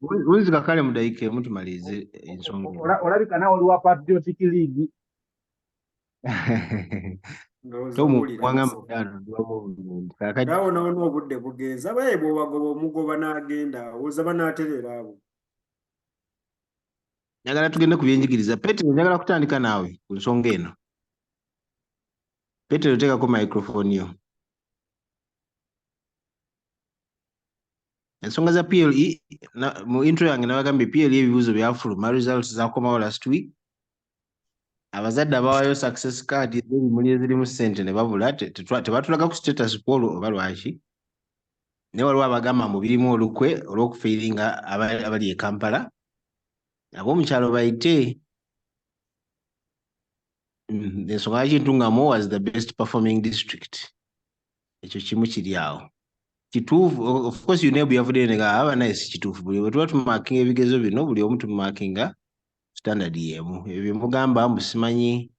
wunzika kale mu dakiika emu tumalize ensonga. Olabika nawe oli wa Patriotic League. Awo nawo obudde bugenza baye bw'obagoba omugoba n'agenda oza banaaterera abo. Njagala tugende ku byenjigiriza. Petero, njagala kutandika naawe ku nsonga eno. Petero, teekako microphone yo. Ensonga za PLE mu intro yange nabagambye PLE ebibuuzo byafuluma results zaakomawo last week. Abazadde abawaayo success card ez'ebimuli ezirimu ssente ne babula tebatulaga ku status poll oba lwaki. Naye waliwo abagamba mu birimu olukwe olw'okufiiringa abali e Kampala. Ab'omukyalo bayite. Ensonga lwaki Ntungamo was the best performing district. Ekyo kimu kiri awo. Kituufu, of course UNEB yavuddeyo nega abanaye si kituufu. Buli bwe tuba tumakinga ebigezo bino buli omu tumumakinga standard y'emu. Ebyo mugamba musimanyi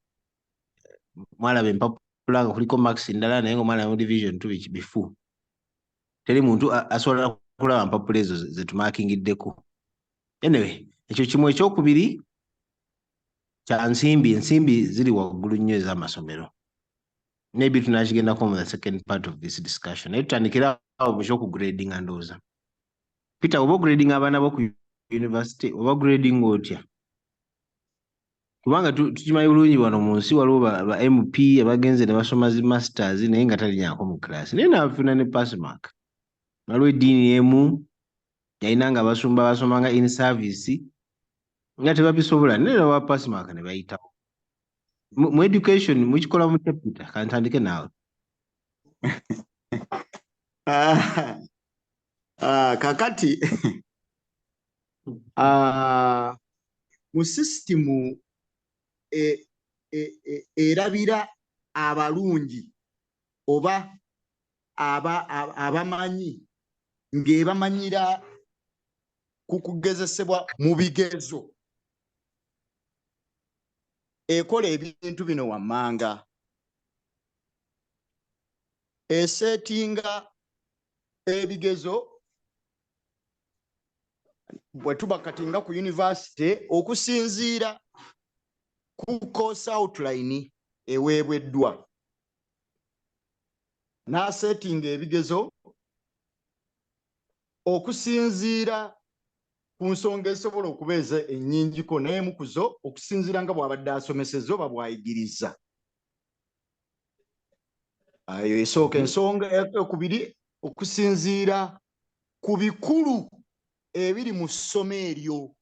mwalaba empapula nga kuliko marks ndala naye ng'omwana mu division 2 bifu. Teri muntu asobola kulaba mpapula ezo ze tumakingiddeko. Anyway, ekyo kimu. Ekyokubiri kya nsimbi. Ensimbi ziri waggulu nnyo ez'amasomero. Maybe tunakigendako mu the second part of this discussion. Naye tutandikira awo mu ky'okugradinga ndowooza. Peter, oba ogradinga abaana bo ku university oba grading otya? Kubanga tukimanyi bulungi wano mu nsi waliwo ba MP abagenze ne basoma zi masters naye nga talinyaako mu class. Naye n'afuna ne pass mark. Waliwo eddiini emu yalina nga abasumba basomanga in service nga tebabisobola naye ne bawa pass mark ne bayitawo. Mu education mukikola mu Peter, kantandike naawe. Kakati mu sisitimu erabira abalungi oba abamanyi ng'ebamanyira ku kugezesebwa mu bigezo ekola ebintu bino wammanga esetinga ebigezo bwe tuba kati nga ku university okusinziira ku course outline eweebweddwa n'asetinga ebigezo okusinziira ku nsonga esobola okubeeza ennyingiko n'emu ku zo okusinziira nga bw'abadde asomesezza oba bw'ayigiriza. Ayo esooka. Ensonga eyokubiri okusinziira ku bikulu ebiri mu ssomo eryo.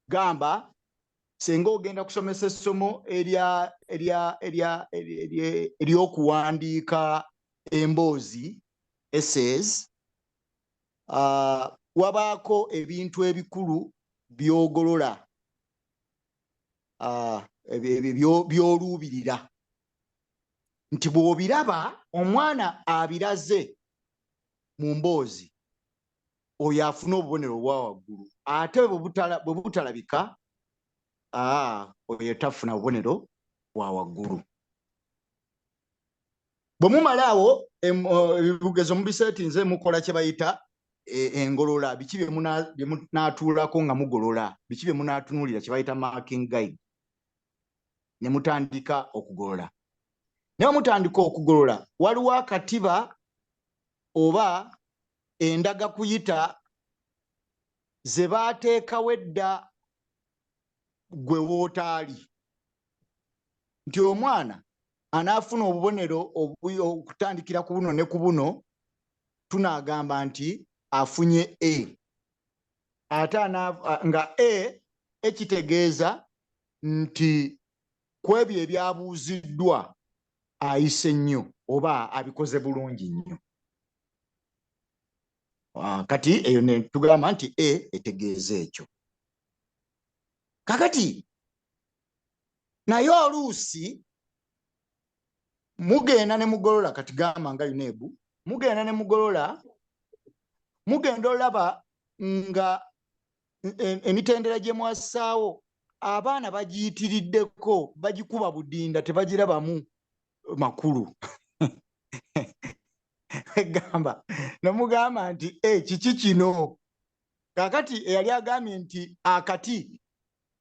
Gamba singa ogenda kusomesa essomo ery'okuwandiika emboozi essays, wabaako ebintu ebikulu by'ogolola by'oluubirira nti bw'obiraba omwana abiraze mu mboozi oyo afuna obubonero obwa waggulu, ate bwe butalabika oyo tafuna bubonero bwa waggulu. Bwe mumala awo ebibugezo mubisetinze mukola kye bayita engolola, biki bye munaatuulako nga mugolola, biki bye munaatunuulira kye bayita marking guide, ne mutandika okugolola. Naye mutandika okugolola waliwo akatiba oba endaga kuyita ze baateekawo edda gwe wootaali nti omwana anaafuna obubonero okutandikira ku buno ne ku buno tunaagamba nti afunye A. Ate nga A ekitegeeza nti ku ebyo ebyabuuziddwa ayise nnyo oba abikoze bulungi nnyo. Kati eyo ne tugamba nti A etegeeza ekyo. Kakati naye oluusi mugenda ne mugolola, kati gamba nga UNEB, mugenda ne mugolola, mugenda olaba nga emitendera gye mwassaawo abaana bagiyitiriddeko, bagikuba budinda, tebagirabamu makulu. Gamba nemugamba nti kiki kino? Kakati eyali agambye nti akati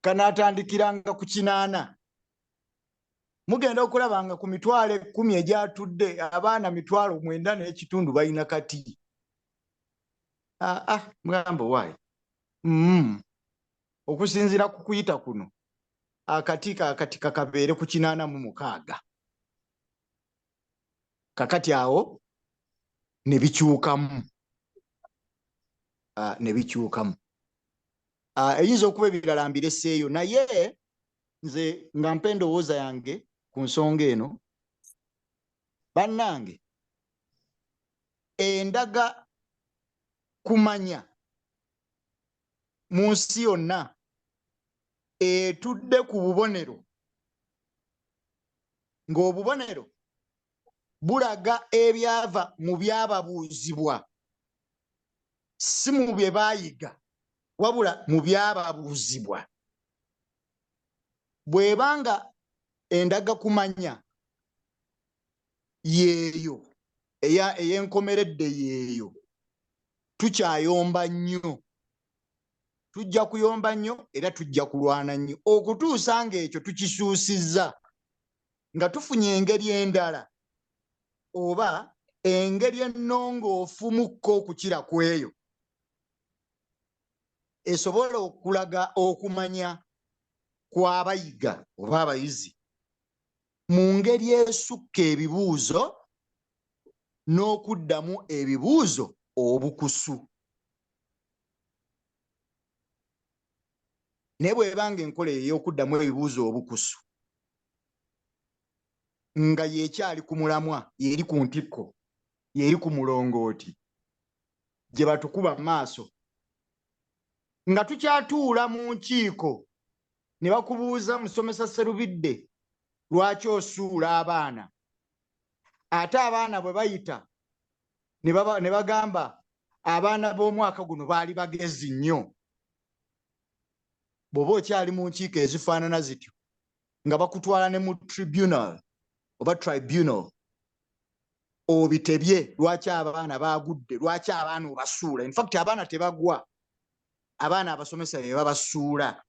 kanaatandikiranga ku 8, mugenda okulaba nga ku mitwalo 10 egyatudde abaana 9.5 balina kati. Mugamba waayi. Okusinziira ku kuyita kuno akati kakabeere ku 86. Kakati awo ne bikyukamu. Eyinza okuba ebirala mbireseeyo, naye nze nga mpa endowooza yange ku nsonga eno. Bannange, endaga kumanya mu nsi yonna etudde ku bubonero, ng'obubonero bulaga ebyava mu byababuuzibwa, si mu bye baayiga wabula mu byababuuzibwa. Bw'ebanga endaga kumanya yeeyo ey'enkomeredde yeeyo, tukyayomba nnyo, tujja kuyomba nnyo era tujja kulwana nnyo okutuusa ng'ekyo tukisuusizza, nga tufunye engeri endala oba engeri ennongoofu-mukko okukira ku eyo esobola okulaga okumanya kw'abayiga oba abayizi mu ngeri esukka ebibuuzo n'okuddamu ebibuuzo obukusu. Naye bw'ebanga enkola ey'okuddamu ebibuuzo obukusu nga yeekyali ku mulamwa, yeri ku ntikko, yeri ku mulongooti gye batukuba maaso, nga tukyatuula mu nkiiko ne bakubuuza musomesa Serubidde lwaki osuula abaana ate abaana bwe bayita ne bagamba abaana b'omwaka guno baali bagezi nnyo bw'oba okyali mu nkiiko ezifaanana zityo nga bakutwala ne mu tribunal oba tribunal obitebye lwaki abaana bagudde lwaki abaana obasuula in fact abaana tebagwa abaana abasomesa be babasuula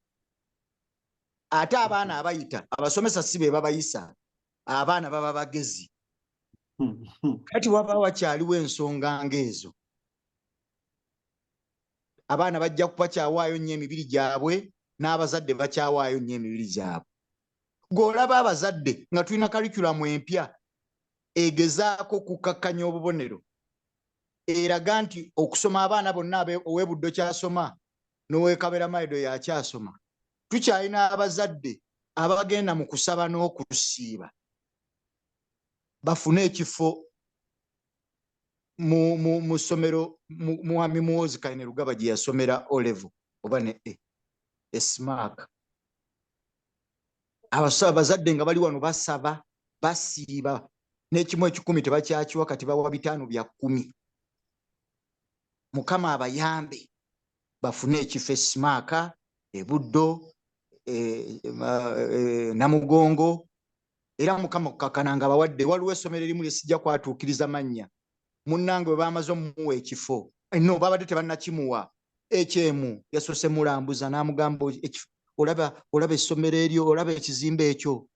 ate abaana abayita abasomesa si be babayisa abaana baba bagezi kati waba wakyaliwo ensonga ng'ezo abaana bajja bakyawaayo nnyo emibiri gyabwe n'abazadde bakyawaayo nnyo emibiri gyabwe ng'olaba abazadde nga tulina kalikulamu empya egezaako kukakkanya obubonero eraga nti okusoma abaana bonna ow'ebuddo kyasoma n'owekabera maido yakyasoma tukyalina abazadde abagenda mu kusaba n'okusiiba bafune ekifo mu ssomero mwami muwozi Kaine Rugaba gye yasomera olevo oba ne esmaaka abazadde nga bali wano basaba basiiba n'ekimu ekikumi tebakyakiwa kati bawa 5 bya 10 mukama abayambe bafune ekifo esmaaka ebuddo namugongo era mukama kukakananga abawadde waliwo essomero erimu lyesijja kwatuukiriza mannya munnange bwe bamaze omuwa ekifo no babadde tebannakimuwa ekyemu yasoose mulambuza n'amugamba olaba essomero eryo olaba ekizimbe ekyo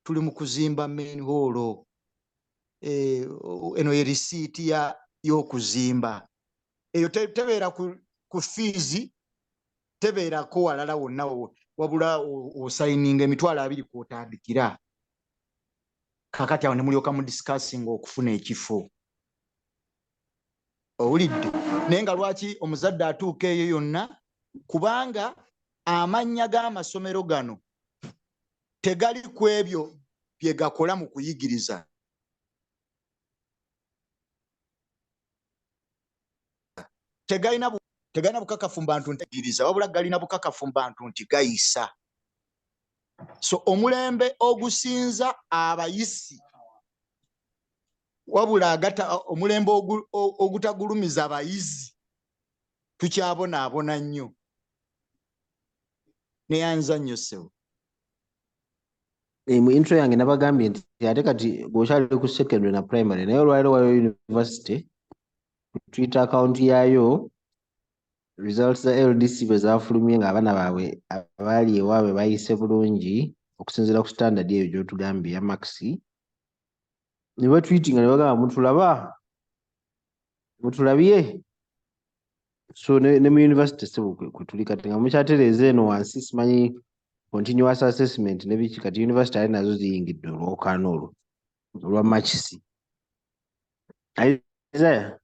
tuli mu kuzimba main hall eno ye risiiti y'okuzimba eyo tebeera ku fees tebeerako walala wonna wabula osayininga emitwalo 2 kwotandikira kakati awo ne mulyoka mu discussing okufuna ekifo owulidde naye nga lwaki omuzadde atuuka eyo yonna kubanga amannya g'amasomero gano tegali ku ebyo bye gakola mu kuyigiriza tegalina bukakafu mbantu ntegiriza wabula galina bukakafu mbantu nti gayisa so omulembe ogusinza abayisi wabula omulembe ogutagulumiza abayizi tukyabonaabona nnyo neyanza nnyo sewo mu intro yange nabagambye nti ate kati bw'okyali ku secondary na primary naye olwaliro wayo university Twitter account yayo results za LDC bwe zaafulumye nga abaana baabwe abaali ewaabwe bayise bulungi okusinziira ku standard eyo gy'otugambye ya maxi ne batweetinga ne bagamba mutulabye so ne mu university sebo kwe tuli kati nga mukyatereeza eno wansi simanyi continuous assessment ne biki kati university ali nazo ziyingidde olwokaana olwa maxi Isaiah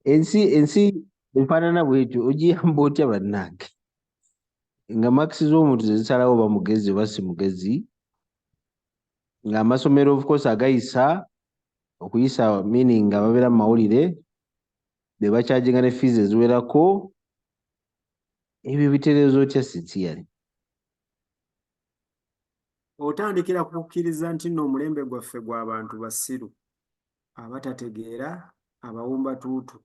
ensi efaanana bwetyo ogiyamba otya bannange nga maxi z'omuntu zezisalawo oba mugezi oba si mugezi ng'amasomero of course agayisa okuyisa meaning nga babeera mu mawulire be bakyajinga ne fees eziwerako ebyo bitereezo otya sincerely otandikira kukkiriza nti nno omulembe gwaffe gw'abantu basiru abatategeera abawumbatuutu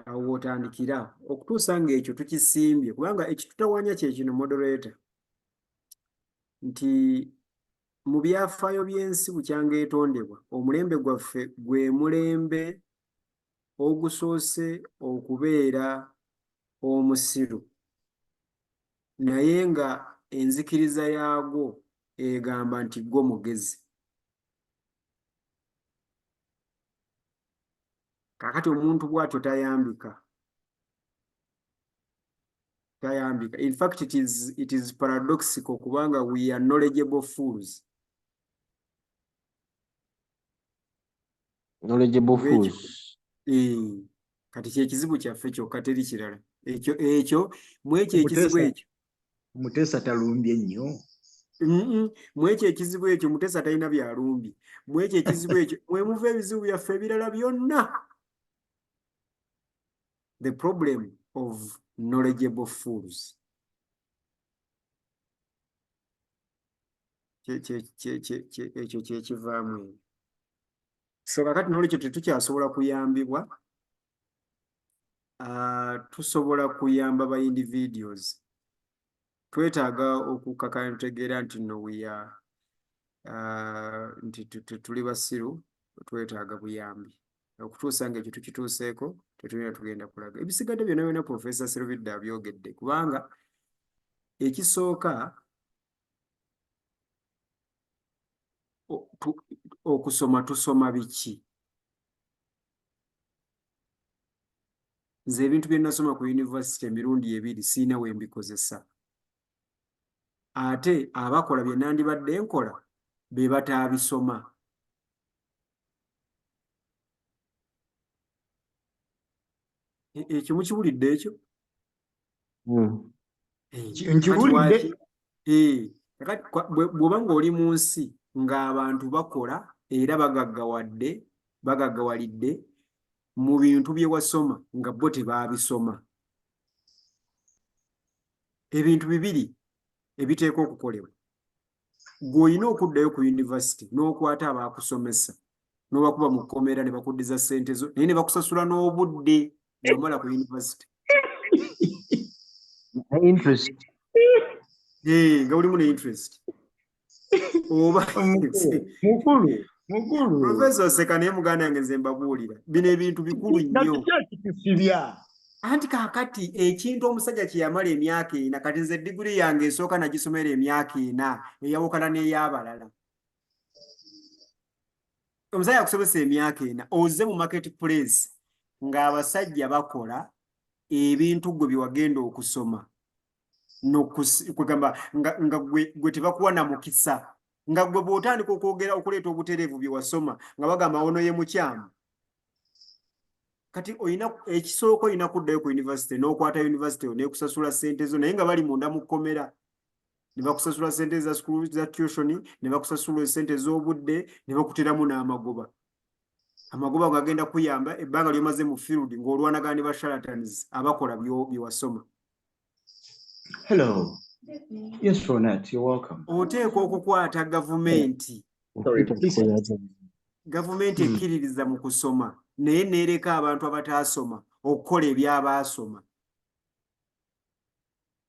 awo otandikira okutuusa ng'ekyo tukisimbye kubanga ekitutawanya kyekino moderator nti mu byafaayo by'ensi bukyanga etondebwa omulembe gwaffe gwe mulembe ogusoose okubeera omusiru naye nga enzikiriza yaagwo egamba nti gwo mugezi kakati omuntu bw'atyo tayambika in fact it is paradoxical kubanga we are knowledgeable fools kati kyekizibu kyaffe kyokka teri kirala ekyo mwekyo ekizibu ekyo Mutesa talumbye nnyo mwekyo ekizibu ekyo Mutesa talina byalumbye mwekyo ekizibu ekyo mwemuva ebizibu byaffe ebirala byonna the problem of knowledgeable fools. Ekyo kyekivaamu. So kakati knowledge tetukyasobola kuyambibwa. Tusobola kuyamba ba individuals. Twetaaga okukakanya tutegeera nti no nti tuli basiru, twetaaga buyambi. Okutuusa ng'ekyo tukituuseeko, tetulina tugenda kulaga. Ebisigadde byonna byonna Professor Serubidde abyogedde, kubanga ekisooka okusoma tusoma biki? Nze ebintu bye nasoma ku university emirundi ebiri siina we mbikozesa. Ate abakola bye nandibadde nkola be bataabisoma. Ekyo mukiwulidde ekyo? Nkiwulidde. Bw'oba ng'oli mu nsi ng'abantu bakola era bagaggawalidde mu bintu bye wasoma nga bo tebaabisoma. Ebintu bibiri ebiteekwa okukolebwa. Gw'olina okuddayo ku university n'okwata abaakusomesa n'obakuba mu kkomera ne bakuddiza ssente zo naye ne bakusasula n'obudde bw'omala ku university. Interest. Nga mulimu ne interest. Oba mukulu. Professor Oseka naye muganda yange nze mbabuulira. Bino ebintu bikulu nnyo. Anti kaakati ekintu omusajja kye yamala emyaka 4 kati nze diguli yange esooka nagisomera emyaka 4 eyawukana n'ey'abalala. Omusajja akusomesa emyaka 4 ozze mu marketplace ng'abasajja bakola ebintu gwe bye wagenda okusoma. Kugamba nga gwe tebakuwa na mukisa. Nga gwe bw'otandika okwogera okuleeta obutereevu bye wasoma nga bagamba ono ye mukyamu. Kati ekisooka olina kuddayo ku university n'okwata university n'ekusasula ssente zo naye nga bali munda mu kkomera. Ne bakusasula ssente za school za tuition, ne bakusasula ssente z'obudde, ne bakuteramu n'amagoba. Amagoba gagenda kuyamba ebbanga ly'omaze mu field ng'olwanagana ne ba charlatans abakola bye wasoma. Hello. Yes, Ronette, you're welcome. Oteekwa okukwata gavumenti. Gavumenti ekkiririza mu kusoma naye neereka abantu abataasoma okukola ebyabaasoma.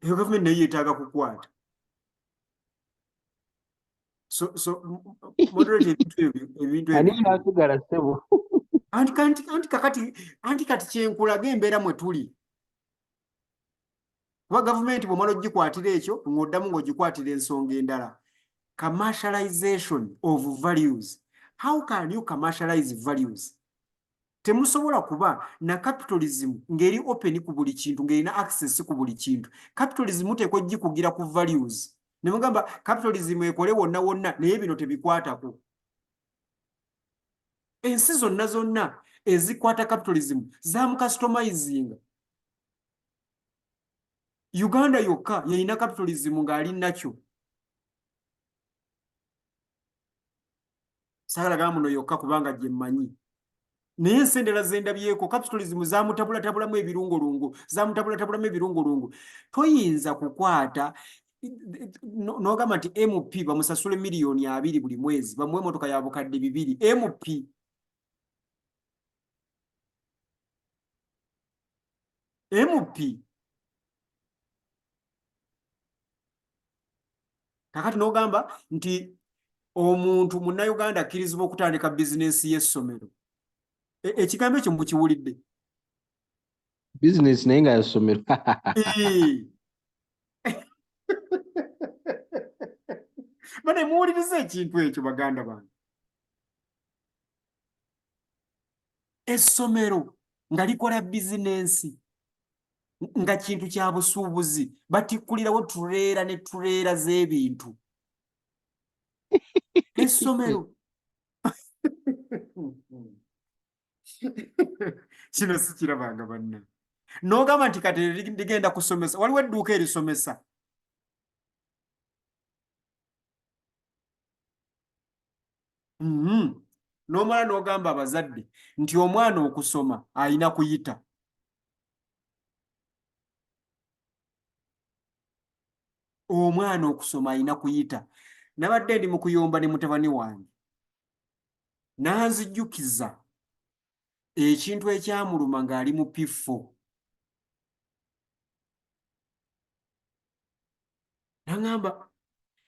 Eyo gavumenti naye yeetaaga kukwata. Moderate ebintu ebyo. Anti kati kyenkulaga embeera mwe tuli. Kuba gavumenti bw'omala ogikwatira ekyo ng'oddamu ng'ogikwatira ensonga endala. Commercialization of values. How can you commercialize values? Temusobola kuba na capitalism ngeri open ku buli kintu ng'erina access ku buli kintu. Capitalism muteekwa gikugira ku values. Ne mugamba capitalism ekole wonna wonna naye bino tebikwatako. Ensi zonna ezikwata capitalism zamu customizing. Uganda yokka yalina capitalism ng'ali nakyo. Saagala gamba muno yokka kubanga gye mmanyi. Naye ensi endala zendabyeko capitalism zamutabulatabulamu ebirungulungu. Toyinza kukwata n'ogamba nti MP bamusasule miliyoni 2 buli mwezi bamuwe emmotoka ya bukadde 2. MP kakati n'ogamba nti omuntu munnayuganda akkirizibwa okutandika bizinensi y'essomero. Ekigambo ekyo mukiwulidde? Business naye nga yasomero. Bane muwuliriza ekintu ekyo baganda bange. Essomero nga likola bizinensi nga kintu kya busuubuzi batikkulirawo tuleera ne tuleera z'ebintu. Essomero kino sikirabanga banna. N'ogamba nti kati ligenda kusomesa waliwo edduuka erisomesa. N'omala n'ogamba abazadde nti omwana okusoma ayina kuyita. omwana okusoma alina kuyita. Nabadde ndi mu kuyomba ne mutabani wange n'anzijjukiza ekintu ekyamuluma ng'ali mu P4. Nangamba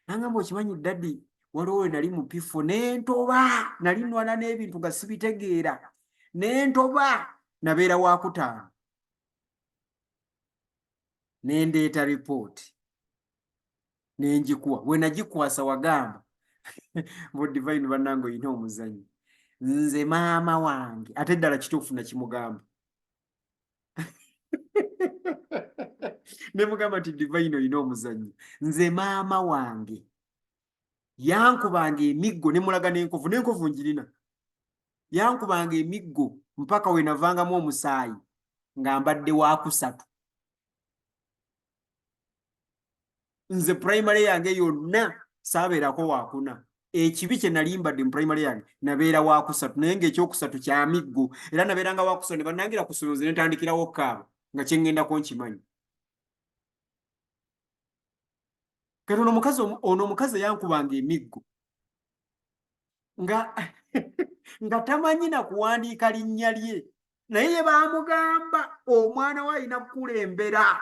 okimanyi daddy waliwo we nali mu P4 n'entoba nali nwana n'ebintu nga sibitegeera n'entoba nabeera wa 5 n'endeeta ripooti n'engikuwa we nagikwasa wagamba bo divine bannange oyina omuzanyi nze maama wange ate ddala kituufu nakimugamba ne mugamba nti divine oyina omuzanyi nze maama wange yankubanga emiggo ne mulaga n'enkovu njirina yankubanga emiggo mpaka we navangamu omusaayi nga mbadde wa 3. Nze primary yange yonna saabeerako wa 4. Ekibi kye nali mbadde mu primary yange nabeera wa 3 naye ng'ekyokusatu kya miggo era nabeeranga wa 3 ne bannangira ku ssomero ne ntandikirawo kaaba nga kye ŋŋendako nkimanyi. Kati ono omukazi yankubanga emiggo nga tamanyi na kuwandiika linnya lye naye ye baamugamba omwana we alina kukulembera.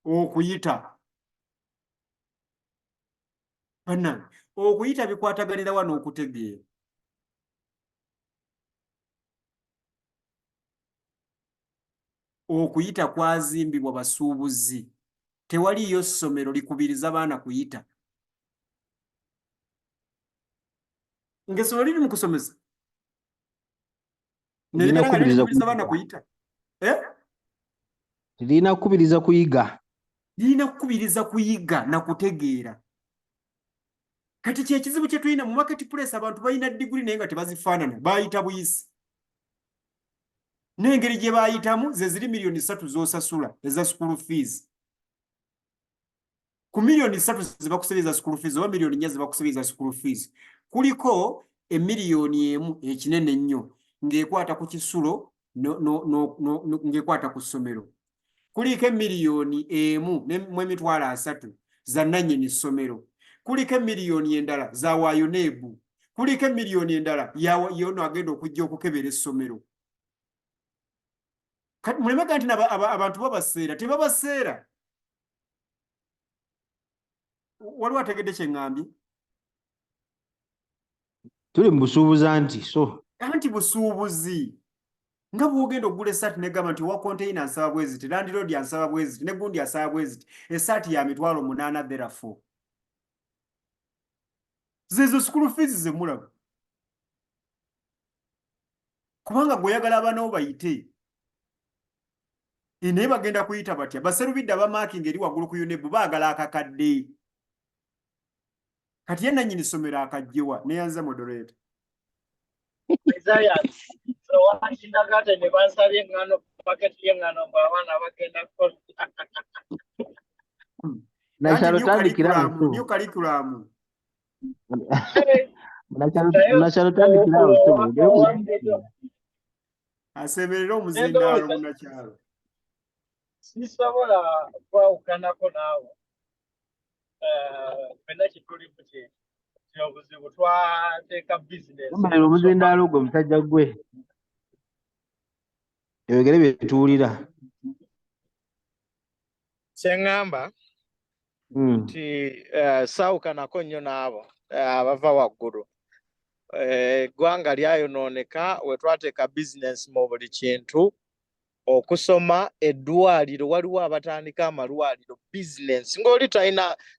Okuyita bannange okuyita bikwataganira wano okutegeera. Okuyita kwazimbibwa basuubuzi tewaliyo ssomero likubiriza baana kuyita. Ng'essomero liri mu kusomesa neribera nga likubiriza baana kuyita. Lirina kukubiriza kuyiga. Lirina kukubiriza kuyiga na kutegeera. Kati kyekizibu kye tulina mu marketplace abantu balina diguli naye nga tebazifaanana bayita buyisi. N'engeri gye bayitamu ze ziri miliyoni 3 z'osasula eza school fees. Ku miliyoni 3 ze bakusabiriza school fees oba miliyoni 4 ze bakusabiriza school fees kuliko emiliyoni emu ekinene ennyo ng'ekwata ku kisulo ng'ekwata ku ssomero. Kuliko emiliyoni emu mu emitwalo 3 za nannyini ssomero. Kuliko emiliyoni endala za wa UNEB. Kuliko emiliyoni endala yono agenda okujja okukebera essomero. Kati mulemega nti abantu babaseera tebabaseera. Waliwo ategedde kye ŋŋambye? Tuli mu busuubuzi anti busuubuzi nga bw'ogenda okugula essaati negamba nti owa konteyina ansaba bwe ziti landiroodi ansaba bwe ziti ne gundi asaba bwe ziti essaati ya mitwalo 8 therefore zezo school fees ze mulaba kubanga gw'oyagala abaana bo bayite naye bagenda kuyita batya baserubidde abamaakinga eri waggulu ku UNEB baagala akakadde kati ye nannyini ssomero akajjewa neyanza moderator. New curriculum. Asemerera omuzindaalo munnakyalo. Sisobola kwawukanako naawe. Fenna kituli buti obuzibu twateeka bizinesi. Omuzindaalo gwe musajja gwe. Ebigere bye tuwulira. Kyeŋŋamba nti saawukanako nnyo n'abo abava waggulu. Eggwanga lyayonooneka we twateeka bizinesi mu buli kintu. Okusoma eddwaliro waliwo abatandika amalwaliro bizinesi ng'oli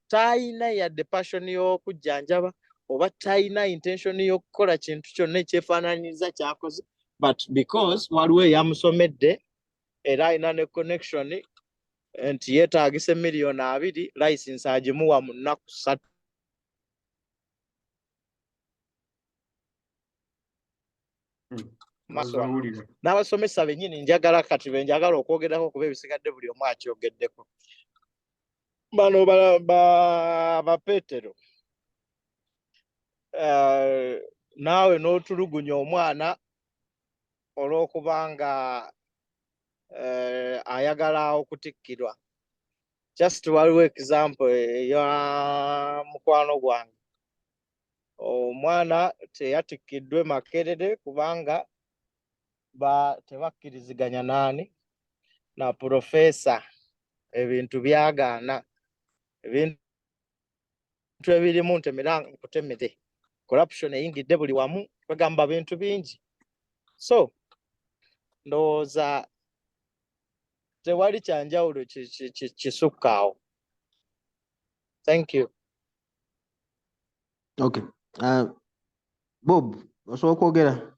talina yadde passion y'okujjanjaba oba talina intention y'okukola kintu kyonna ekyefaananyiriza ky'akoze but because waliwo eyamusomedde era alina ne connection nti yeetaagisa miliyoni 2 license agimuwa mu nnaku 3. N'abasomesa bennyini njagala kati benjagala okwogerako kuba ebisigadde buli omu akyogeddeko. Bano ba Petero naawe n'otulugunya omwana olw'okubanga ayagala okutikkirwa. Just waliwo example ya mukwano gwange. Omwana teyatikkiddwe Makerere kubanga tebakkiriziganya nani na profesa, ebintu byagaana, ebintu ebirimu ntemera nkutemere, corruption eyingidde buli wamu, kwegamba bintu bingi. So ndowooza tewali kyanjawulo kisukka. Thank you. Okay. Bob, osobola okwogera?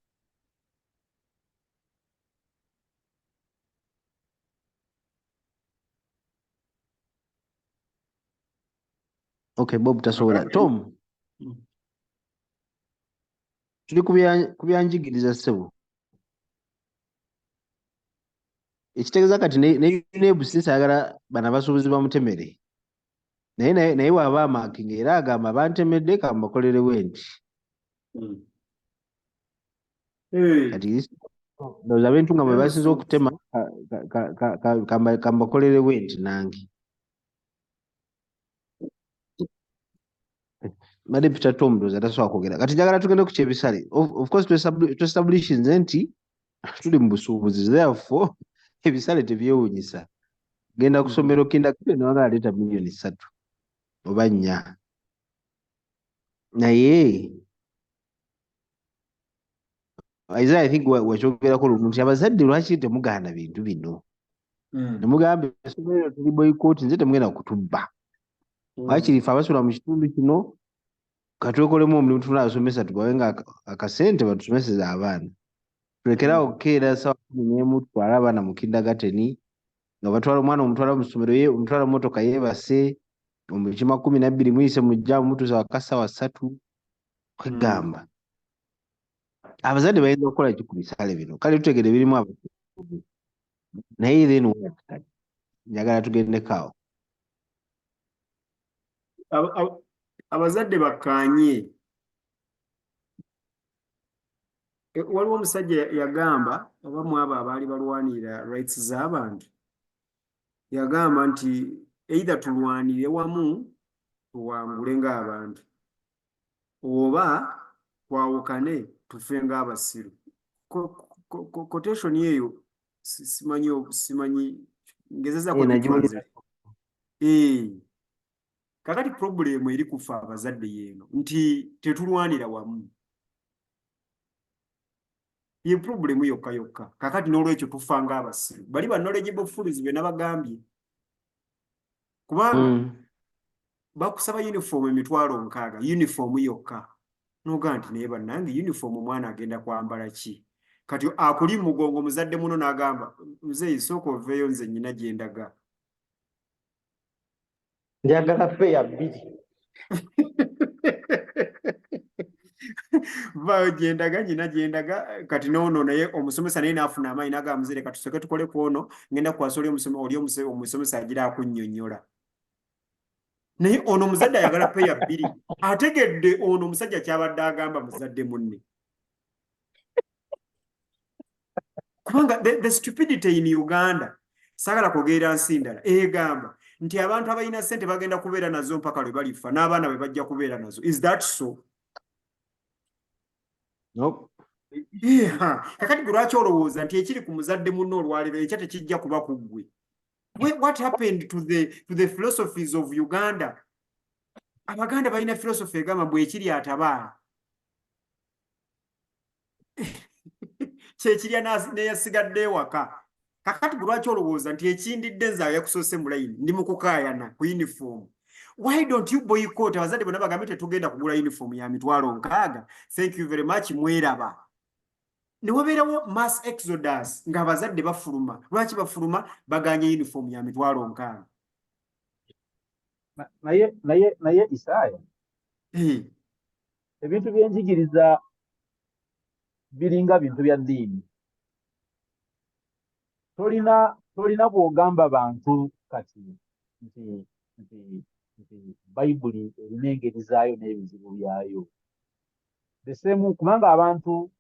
Okay, Bob tasobola. Tom, tuli ku byanjigiriza ssebo. Ekitegeeza kati ne UNEB sinsa ayagala bano abasuubuzi bamutemere. Naye bw'aba amaakinga era agamba bantemedde ka mbakolerewo enti. Kati ndowooza ab'entu nga bwe basinze okutema ka mbakolerewo enti nange. Madde Peter Tom ndowooza tasobola kwogera. Kati njagala tugende ku kyebisale. Of course tu-establishinze nti tuli mu busuubuzi, therefore ebisale tebyewuunyisa. Genda ku ssomero kindergarten ne wagala leeta million 3 oba 4. Naye Isaiah, I think wakyogerako lumu nti abazadde lwaki temugaana bintu bino? Ne mugamba essomero tuli boycott, nze temugenda kutubba. Wakiri ife abasula mu kitundu kino katwekolemu omulimu tufuna abasomesa tubawenga akasente batusomeseza abaana. Tulekerawo okukeera ssaawa 11 tutwale abaana mu kindergarten nga batwala omwana omutwala mu ssomero omutwala mu mmotoka yeebase omukima 12 muyise mujja mutuusa waka ssaawa 3 kwegamba. Abazadde bayinza okukola ki ku bisale bino? Kale tutegere birimu abasuubuzi. Naye then what? Njagala tugendeko awo. Abazadde bakkaanye. Waliwo omusajja yagamba, abamu abo abaali balwanirira rights z'abantu, yagamba nti either tulwanire wamu tuwangule ng'abantu oba twawukane tufe ng'abasiru. Quotation eyo simanyi ngezezaako kitwanze. Kakati problem eri kufa abazadde yeeno nti tetulwanira wamu. Ye problem yokka. Kakati n'olwekyo tufa ng'abasiru. Bali ba knowledgeable fools be nabagambye. Kubanga bakusaba uniform emitwalo 6, uniform yokka. Noga nti naye bannange uniform omwana agenda kwambala ki? Kati akuli mugongo muzadde muno n'agamba mzee isoko oveeyo nze nnyina gye ndaga. Njagala peya 2. Vaayo gye ndaga nnyina gye ndaga. Kati noono naye omusomesa naye n'afuna amaanyi n'agamba mzee leka tusooke tukole ku ono ngenda kukwasa oli omusomesa agira akunnyonnyola. Naye ono muzadde ayagala peya 2. Ategedde ono omusajja kyabadde agamba muzadde munne. Kubanga the stupidity in Uganda, sagala kwogera nsi ndala, egamba nti abantu abalina ssente bagenda kubeera nazo mpaka lwe balifa n'abaana bwe bajja kubeera nazo. Is that so? Nope. Kakati gwe lwaki olowooza nti ekiri ku muzadde munno olwaleero ekya tekijja kuba ku ggwe? What happened to the philosophies of Uganda? Abaganda balina philosophy egamba bwe ekiri atabaala. Kyekirya neyasigadde ewaka. Kakati gwe lwaki olowooza nti ekindidde nze yakusoose mu layini ndi mu kukaayana ku uniform? Why don't you boycott? Abazadde bonna bagambe tetugenda kugula uniform ya mitwalo 6. Thank you very much, mweraba. Ne wabeerawo mass exodus ng'abazadde bafuluma. Lwaki bafuluma? Baganye uniform ya mitwalo 6. naye Isaya, ebintu byenjigiriza biringa bintu bya ddiini. Tolina bw'ogamba bantu kati nti Bayibuli erina engeri zaayo n'ebizibu byayo. Kubanga abantu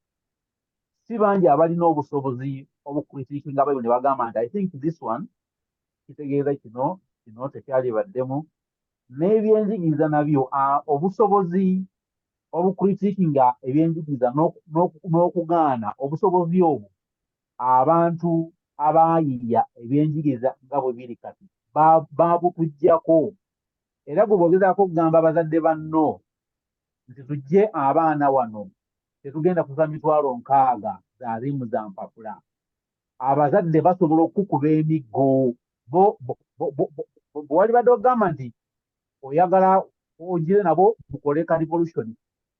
si bangi abalina obusobozi obukritikinga bwe ne bagamba nti I think this one kitegeeza kino tekyalibaddemu n'ebyenjigiriza nabyo obusobozi obukritikinga ebyenjigiriza n'okugaana obusobozi obwo abantu abayiiya ebyenjigiriza nga bwe biri kati babutuggyako era gwe bogezaako okugamba abazadde banno nti tujje abaana wano tetugenda kuza 60,000 za rimu za mpapula. Abazadde basobola okukuba emiggo bwali badde ogamba nti oyagala ogire nabo mukole ka revolution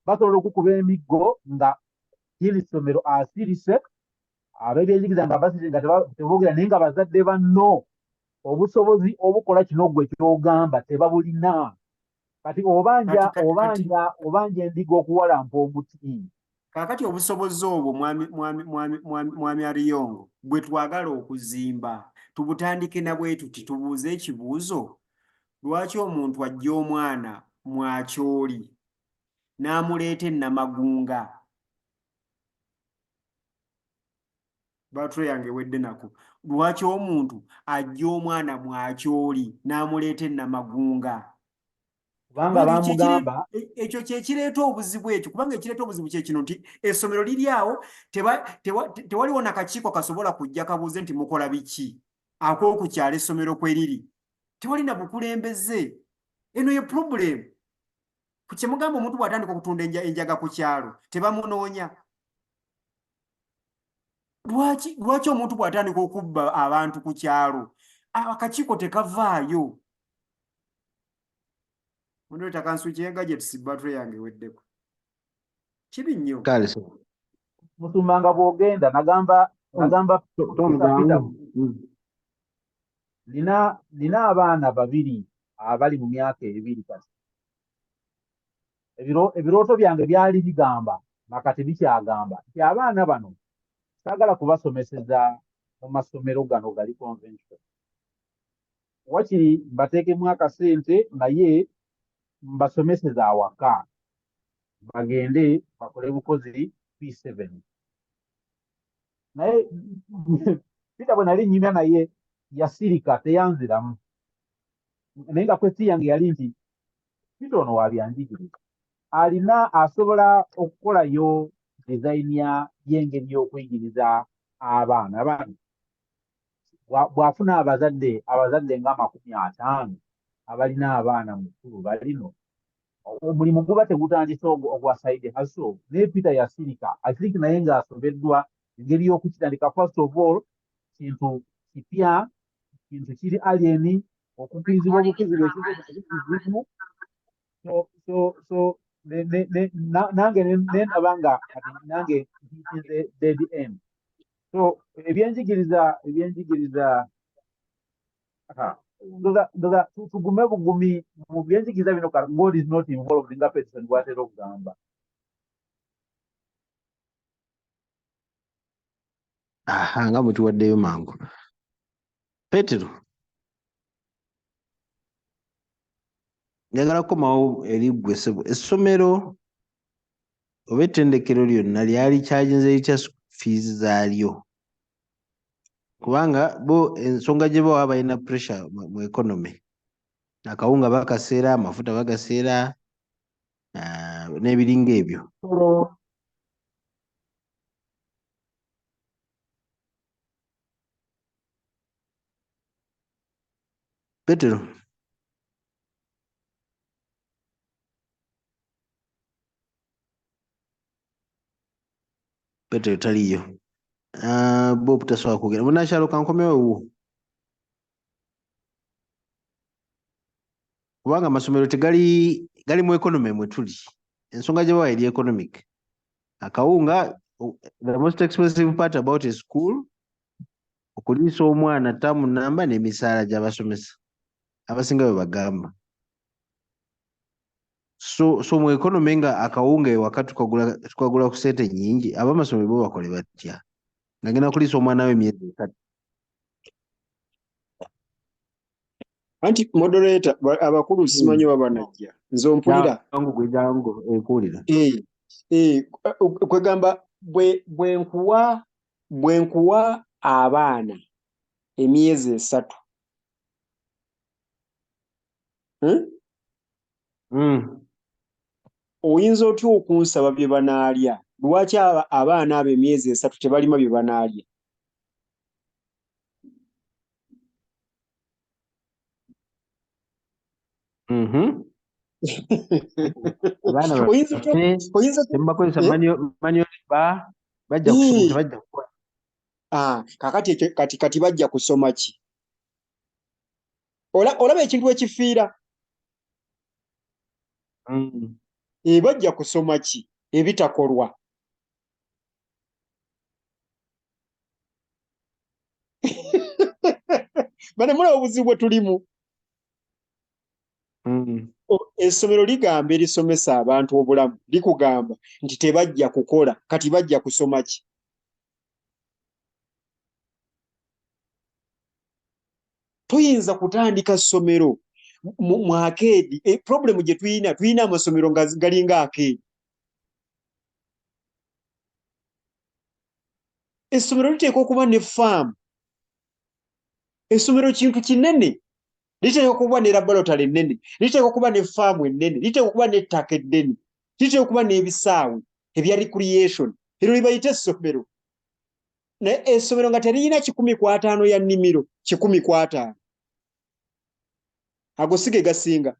basobola okukuba emiggo nga kiri ssomero asirise ab'ebyenjigiriza nga basirise nga tebogera naye nga bazadde banno obusobozi obukola kino gwe kyogamba tebabulina kati obanja endiga okuwalampa omuti. Kaakati obusobozi obwo mwami Ariyongo bwe twagala okuzimba tubutandike na bwe tuti tubuuze ekibuuzo lwaki omuntu ajja omwana mwakyoli n'amuleeta Namagunga batule yange wedde nako lwaki omuntu ajja omwana mwakyoli n'amuleeta Namagunga kubanga bamugamba ekyo kyekireeta obuzibu ekyo kubanga ekireeta obuzibu kyekino nti essomero liri awo tewaliwo nakakiiko kasobola kujja kabuuze nti mukola biki ak'okukyala essomero kwe liri tewali na bukulembeze eno ye problem ku kyemugamba omuntu bw'atandika okutunda enjaga ku kyalo tebamunoonya lwaki omuntu bw'atandika okubba abantu ku kyalo akakiiko tekavaayo Honorable Kansuki gadgets battery yange weddeko. Kibi nnyo. Musumanga bwogenda nagamba nina abaana babiri abali mu myaka ebiri kati. Ebirooto byange byali bigamba nakati bikyagamba nti abaana bano saagala kubasomeseza mu masomero gano gali convention. Wakiri mbateekemu akasente naye mbasomeseza awaka bagende bakole bukozi P7 naye Peter bwe nali nnyimya naye yasirika teyanziramu naye nga kwesi yange yali nti Peter ono wabyanjigiriza alina asobola okukolayo design y'engeri y'okuyigiriza abaana bano bw'afuna abazadde nga 50 abalina abaana mukulu balino omulimu guba tegutandise ogwa side hustle naye Peter yasirika asirika naye ng'asobeddwa engeri y'okukitandika first of all kintu kipya kintu kiri alien okukkirizibwa obukkirizibwa ekizibu so nange nendaba nga nange nkikize dead end so ebyenjigiriza ndoza tugume bugumi mu byenjigiriza bino God is not involved nga Peterson bw'atera okugamba. Nga mutuwaddeyo mangu Petero njagala kukomawo eri ggwe ssebo essomero oba ettendekero lyonna lyali kyajinze litya fees zaalyo kubanga bo ensonga gye bawa balina pressure mu economy akawunga bakaseera amafuta bagaseera n'ebiringa ebyo Petero taliyo bo butasobola kwogera munakyalo kankomewo kubanga amasomero tegali mu economy mwe tuli ensonga gye bawa eri economic akawunga the most expensive part about a school okuliisa omwana tamu namba n'emisaala gy'abasomesa abasinga bwe bagamba so mu economy nga akawunga ewaka tukagula ku sente nnyingi abamasomero bo bakole batya nga genda kuliisa omwana we emyezi 3 anti moderator abakulu simanyi babanajja nze ompulira jangu ekuulira kwegamba bwe nkuwa abaana emyezi 3. Oyinza otya okunsaba bye banaalya? Lwaki abaana abo emyezi 3 tebalima bye banaalya? Kati bajja kusoma ki? Olaba ekintu ekifiira. Bajja kusoma ki ebitakolwa? Bane mulaba obuzibu bwe tulimu. Essomero ligamba erisomesa abantu obulamu likugamba nti tebajja kukola, kati bajja kusoma ki? Toyinza kutandika ssomero mu akeedi. Problemu gye tuyina amasomero galinga akeedi. Essomero liteekwa okuba ne faamu. Essomero kintu kinene. Liteekwa okuba ne laboratory ennene, liteekwa okuba ne faamu ennene, liteekwa okuba n'ettaka eddene, liteekwa okuba n'ebisaawe ebya recreation. Eryo libayita essomero. Naye essomero nga teriyina 150 ya nnimiro, 150 ago sige gasinga.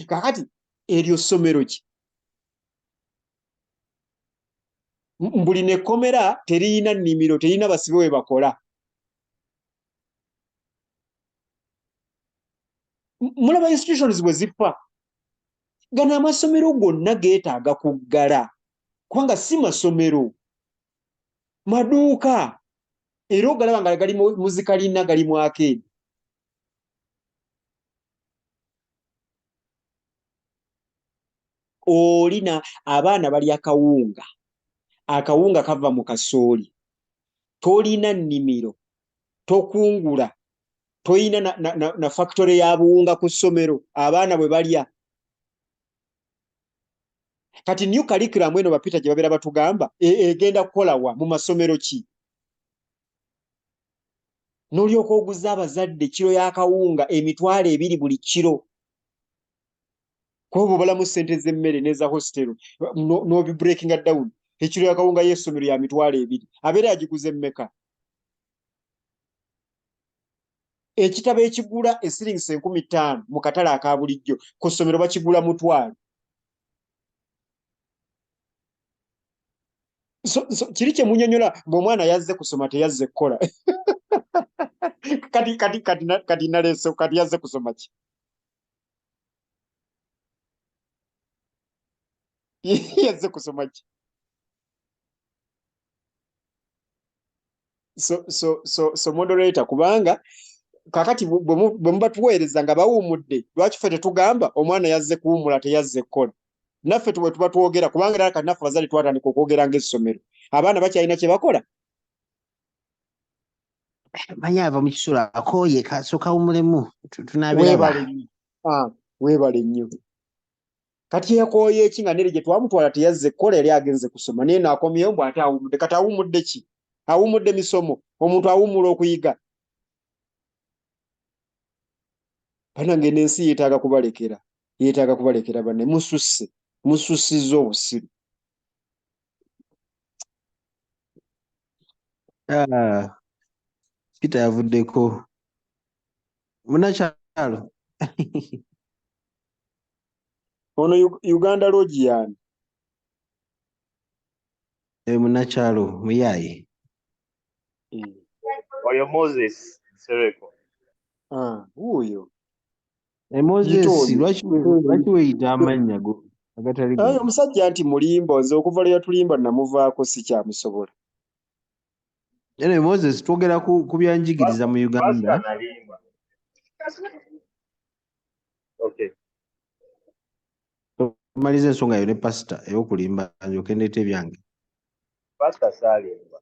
Kakati eryo ssomero ki? Mbuli n'ekkomera teriyina nnimiro, teriyina basibe we bakola. Mulaba institutions bwe zifa. Gano amasomero gonna geetaaga kuggala kubanga si masomero, maduuka. Era ogalaba nga gali muzikalina, gali mu akeedi. Olina abaana balya kawunga, akawunga kava mu kasooli. Tolina nnimiro, tokungula, toyina na factory ya buwunga ku ssomero, abaana bwe balya. Kati new curriculum eno bapita gye babeera batugamba egenda kukolawa mu masomero ki? N'olyoka oguza abazadde kiro y'akawunga 2 buli kiro. Kuba balamu ssente z'emmere n'eza hostel n'obi breaking down. Ekiro y'akawunga y'essomero ya 2 abeera agiguze mmeka? Ekitabo ekigula shillings 15,000 mu katale aka bulijjo ku ssomero bakigula 1,000. Kiri kye munyonyola ng'omwana yazze kusoma teyazze kukola. Kati naleeso kati yazze kusoma ki? Yazze kusoma ki? So moderator, kubanga kakati bwe muba tuweereza nga bawuumudde, lwaki ffe tetugamba omwana yazze kuwummula teyazze kukola? Naffe bwe tuba twogera, kubanga era kati naffe abazadde twatandika okwogera ng'essomero, abaana bakyalina kye bakola. Manya ava mu kisula akooye kasooka wumulemu tunaabiraba. Weebale nnyo. Kati yakooye eki nga nere gye twamutwala teyazze kukola, yali agenze kusoma naye naakomyewo mbw ate awummudde. Kati awummudde ki? Awummudde misomo. Omuntu awummula okuyiga. Banange n'ensi yeetaaga kubalekera banne. Musussizza obusiru. Peter yavuddeko. Munakyalo. Ono Uganda Logian. Munakyalo muyaye. Oyo Moses Sereko. Wuuyo. Moses lwaki weeyita amannya go agatali go? Omusajja nti mulimbo, nze okuva lwe yatulimba namuvaako sikyamusobola. Moses twogera ku byanjigiriza mu Uganda. Okay. Maliza ensonga yo ne pasita ey'okulimba ndyoke ndeeta ebyange. Pastor Salimba.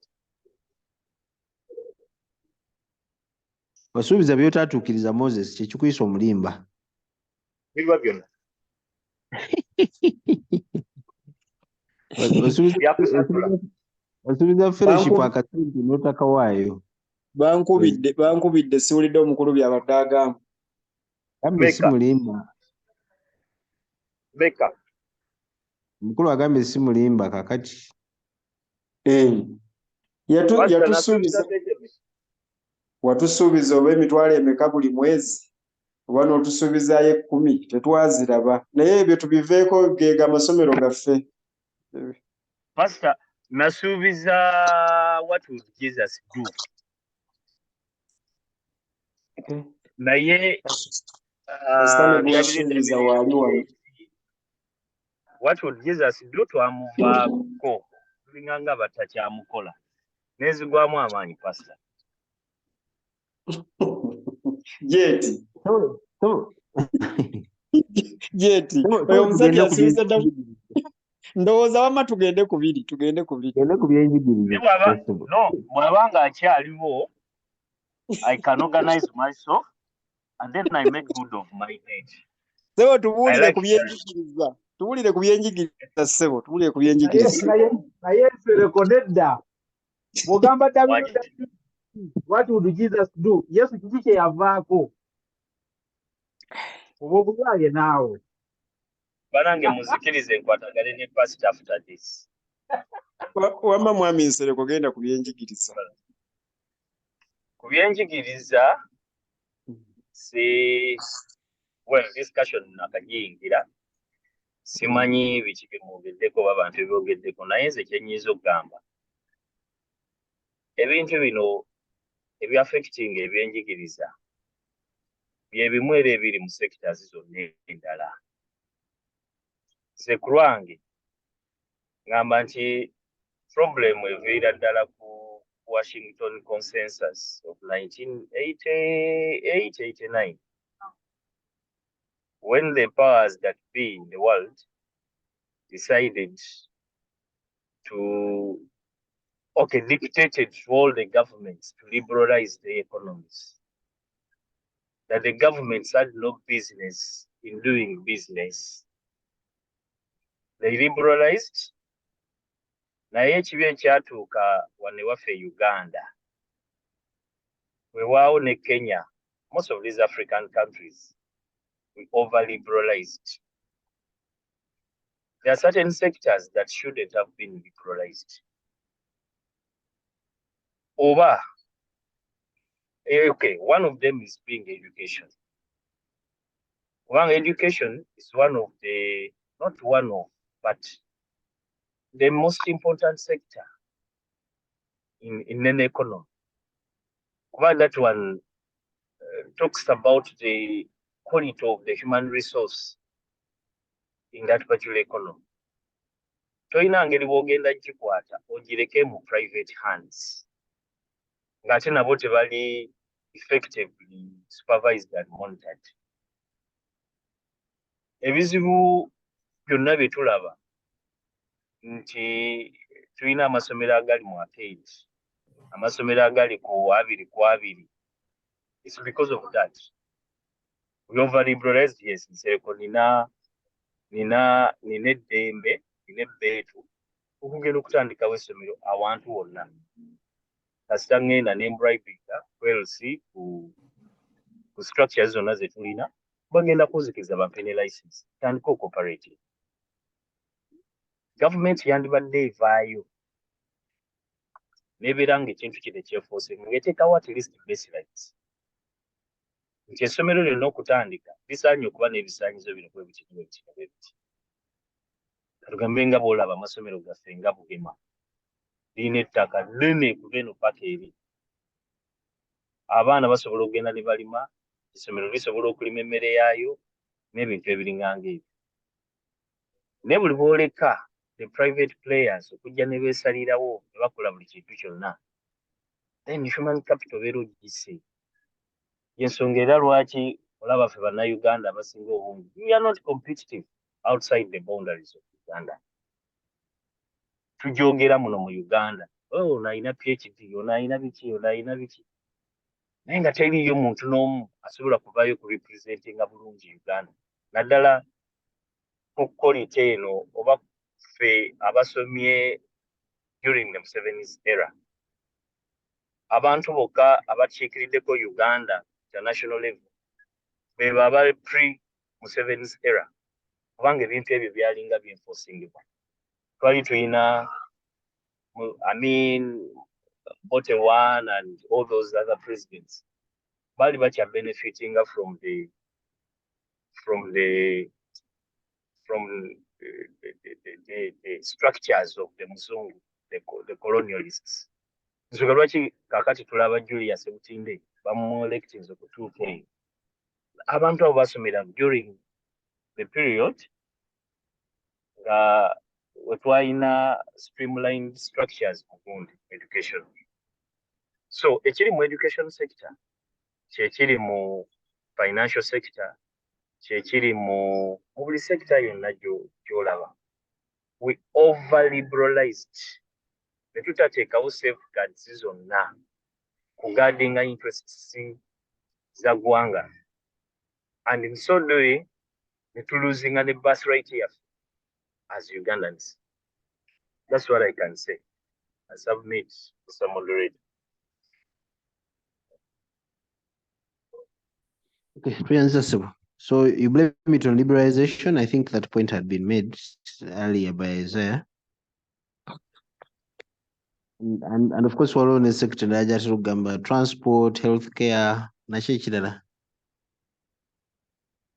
Wasuubiza by'otaatuukiriza Moses kye kikuyisa omulimba. Biba byonna. Osubiza fellowship akasente n'otakawaayo. Bankubidde siwulidde omukulu byabadde agamba. Gambe si mulimba. Beka. Omukulu agambe si mulimba kakati. Watusuubiza oba emitwalo emeka buli mwezi oba n'otusuubizaayo 10 tetwaziraba naye ebyo tubiveeko geega amasomero gaffe. Pastor, nasuubiza what would Jesus do? Naye what would Jesus do twamuvaako tulinganga batakyamukola nezigwamu amaanyi pastor. Jeti oyo omusajja asuubiza ddamu. Ndowooza wamma tugende ku biri. No, bw'abanga akyaliwo I can organize myself and then I make good of my age. Sebo tubuulire ku byenjigiriza. Tubuulire ku byenjigiriza sebo. Tubuulire ku byenjigiriza. Naye Sereko nedda. Bw'ogamba what would Jesus do? Yesu kiki kye yavaako? Oba obulwaye naawe. Banange muzikirize enkwatagane ne pastor after this. Wamma mwami Nsereko genda ku byenjigiriza. Ku byenjigiriza discussion nakagiyingira simanyi biki byemugeddeko oba abantu ebyogeddeko naye nze kyenyiza okugamba ebintu bino ebyaffecting ebyenjigiriza bye bimu era ebiri mu sectors zonna endala. Nze ku lwange ngamba nti problem eviira ddala ku Washington Consensus of 1988-89 when the powers that be in the world decided to dictated to all the governments to liberalize the economies, that the governments had no business in doing business. They liberalized. Naye ekibi ekyatuuka wano ewaffe Uganda, weewaawo ne Kenya, most of these African countries, we over-liberalized. There are certain sectors that shouldn't have been liberalized. One of them is being education. Education is but the most important sector in an economy. That one talks about the quality of the human resource in that particular economy. Toyina ngeri bw'ogenda gikwata ogireke mu private hands ng'ate nabo tebali effectively supervised and monitored. Ebizibu byonna bye tulaba nti tulina amasomero agali mu arcade, amasomero agali ku 2 It's because of that. We over-liberalized, yes, Nsereko nina eddembe, nina ebbeetu okugenda okutandikawo essomero awantu wonna. Kasita ngenda ne mbribinga PLC ku structures zonna ze tulina bagenda kuzikiriza bampe ne license tandika cooperative. Government yandibadde evaayo n'ebeera ng'ekintu kino ekyefuuse ng'eteekawo at least baselines nti essomero lyonna okutandika lisaanye okuba n'ebisaanyizo bino bwe biti. Katugambe nga bw'olaba amasomero gaffe nga Bugema lirina ettaka ddene kuva eno paka eri. Abaana basobola okugenda ne balima, essomero lisobola okulima emmere yaayo n'ebintu ebiringanga ebyo. Naye buli bw'oleka the private players okujja ne beesalirawo ne bakola buli kintu kyonna, then human capital beera ogise. Y'ensonga era lwaki olaba ffe bannayuganda abasinga obungi, we are not competitive outside the boundaries of Uganda. Tujogera muno mu Uganda, ono alina PhD, ono alina biki, ono alina biki. Naye nga teriyo muntu n'omu asobola kuvaayo ku representinga bulungi Uganda. Naddala ku quality eno oba ffe abasomye during the Museveni's era. Abantu bokka abakiikiriddeko Uganda international level be baba pre-Museveni's era. Kubanga ebintu ebyo byalinga byenforcingibwa. Twali tulina, I mean, Bote One and all those other presidents. Bali bacha benefiting from the structures of the Muzungu, the colonialists. So lwaki kakati tulaba Julius Sebutinde bamuelectings okutuuka abantu abo basomera during the period nga wetwalina streamlined structures mu education. So ekiri mu education sector, kyekiri mu financial sector, kyekiri mu buli sector yonna gy'olaba. We over-liberalized. Ne tutateekawo safeguards zonna kuguardinga interests za ggwanga. And in so doing, ne tuluzinga ne birthright yaffe as Ugandans. That's what I can say. I submit to some moderator. Okay, so you blame it on liberalization. I think that point had been made earlier by Isaiah. And of course, we're on a sector that transport, healthcare, nashi chidala.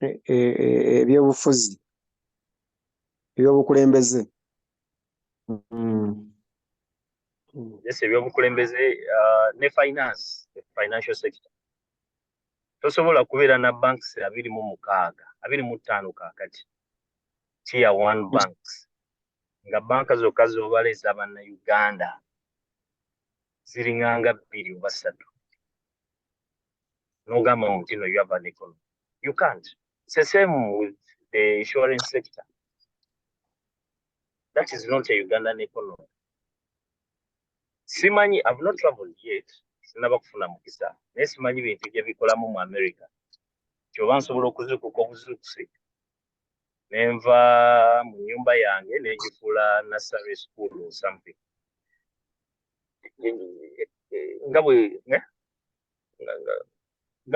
Ebyobufuzi, ebyobukulembeze. Yes, ebyobukulembeze ne finance, the financial sector. Tosobola kubeera na banks 26, 25 kakati. Tier 1 banks. Nga banka zokka z'obaleeza banna Uganda ziringanga 2 oba 3. N'ogamba nti no, you have an economy. You can't. It's the same with the insurance sector. That is not a Ugandan economy. Simanyi, I've not traveled yet. Sinaba kufuna mukisa. Naye simanyi bintu gye bikolamu mu America. Kyoba nsobola okuzuukuka obuzuukusi. Ne nva mu nnyumba yange ne ngifuula nursery school or something. Nga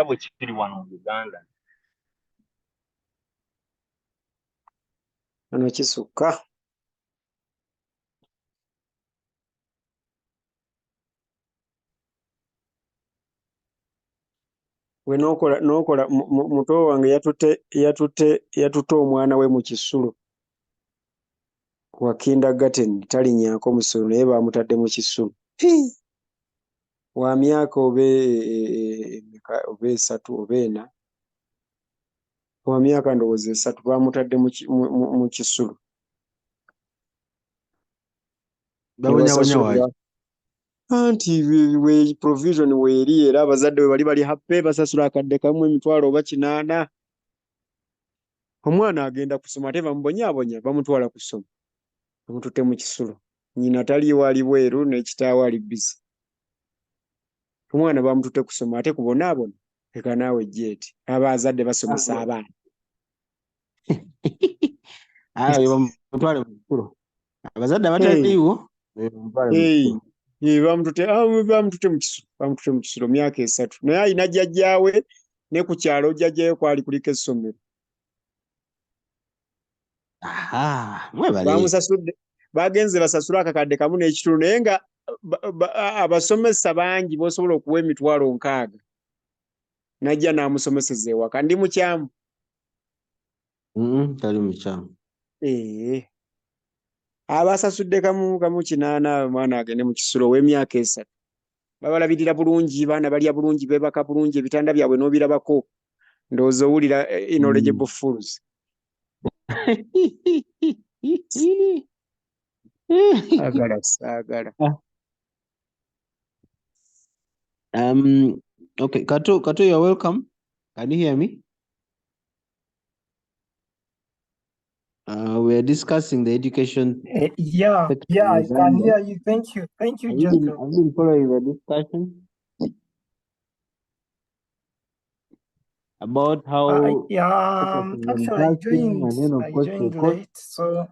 bwe kiri wano mu Uganda. Wano kisukka. We n'okola muto wange yatutte omwana we mu kisulo wa kindergarten, talinyaako musulo naye baamutadde mu kisulo wa myaka oba 3 oba 4, wa myaka ndowooza 3 baamutadde mu kisulo. Anti we provision weeri era abazadde we bali happy basasula akadde kamu emitwalo oba 8. Omwana agenda kusoma ate bamubonyaabonya bamutwala kusoma. Bamututte mu kisulo. Nnyina taliiwo ali bweru n'ekitaawe ali busy. Omwana bamututte kusoma ate kubonaabona leka naawe jjeeti. Abazadde basomesa abaana. Bamutwale mu kisulo. Abazadde abataliiwo bamututte mu kisulo myaka 3. Naye alina jjajjaawe ne ku kyalo jjajjaawe kwali kuliko essomero. Bamusasudde, bagenze basasula akakadde kamu n'ekitundu naye nga abasomesa bangi b'osobola okuwa emitwalo 6. Najja n'amusomeseza ewaka. Ndi mukyamu. Tali mukyamu. Abasasudde kamu 8 omwana agende mu kisulo w'emyaka 3. Babalabirira bulungi, baana balya bulungi, beebaka bulungi, ebitanda byabwe n'obirabako. Ndowooza owulira knowledgeable fools. Saagala. Okay, Kato, you're welcome. Can you hear me? We are discussing the education. Yeah, I can hear you. Thank you, I've Jacob. been following the discussion about how Actually, I joined. I joined late, so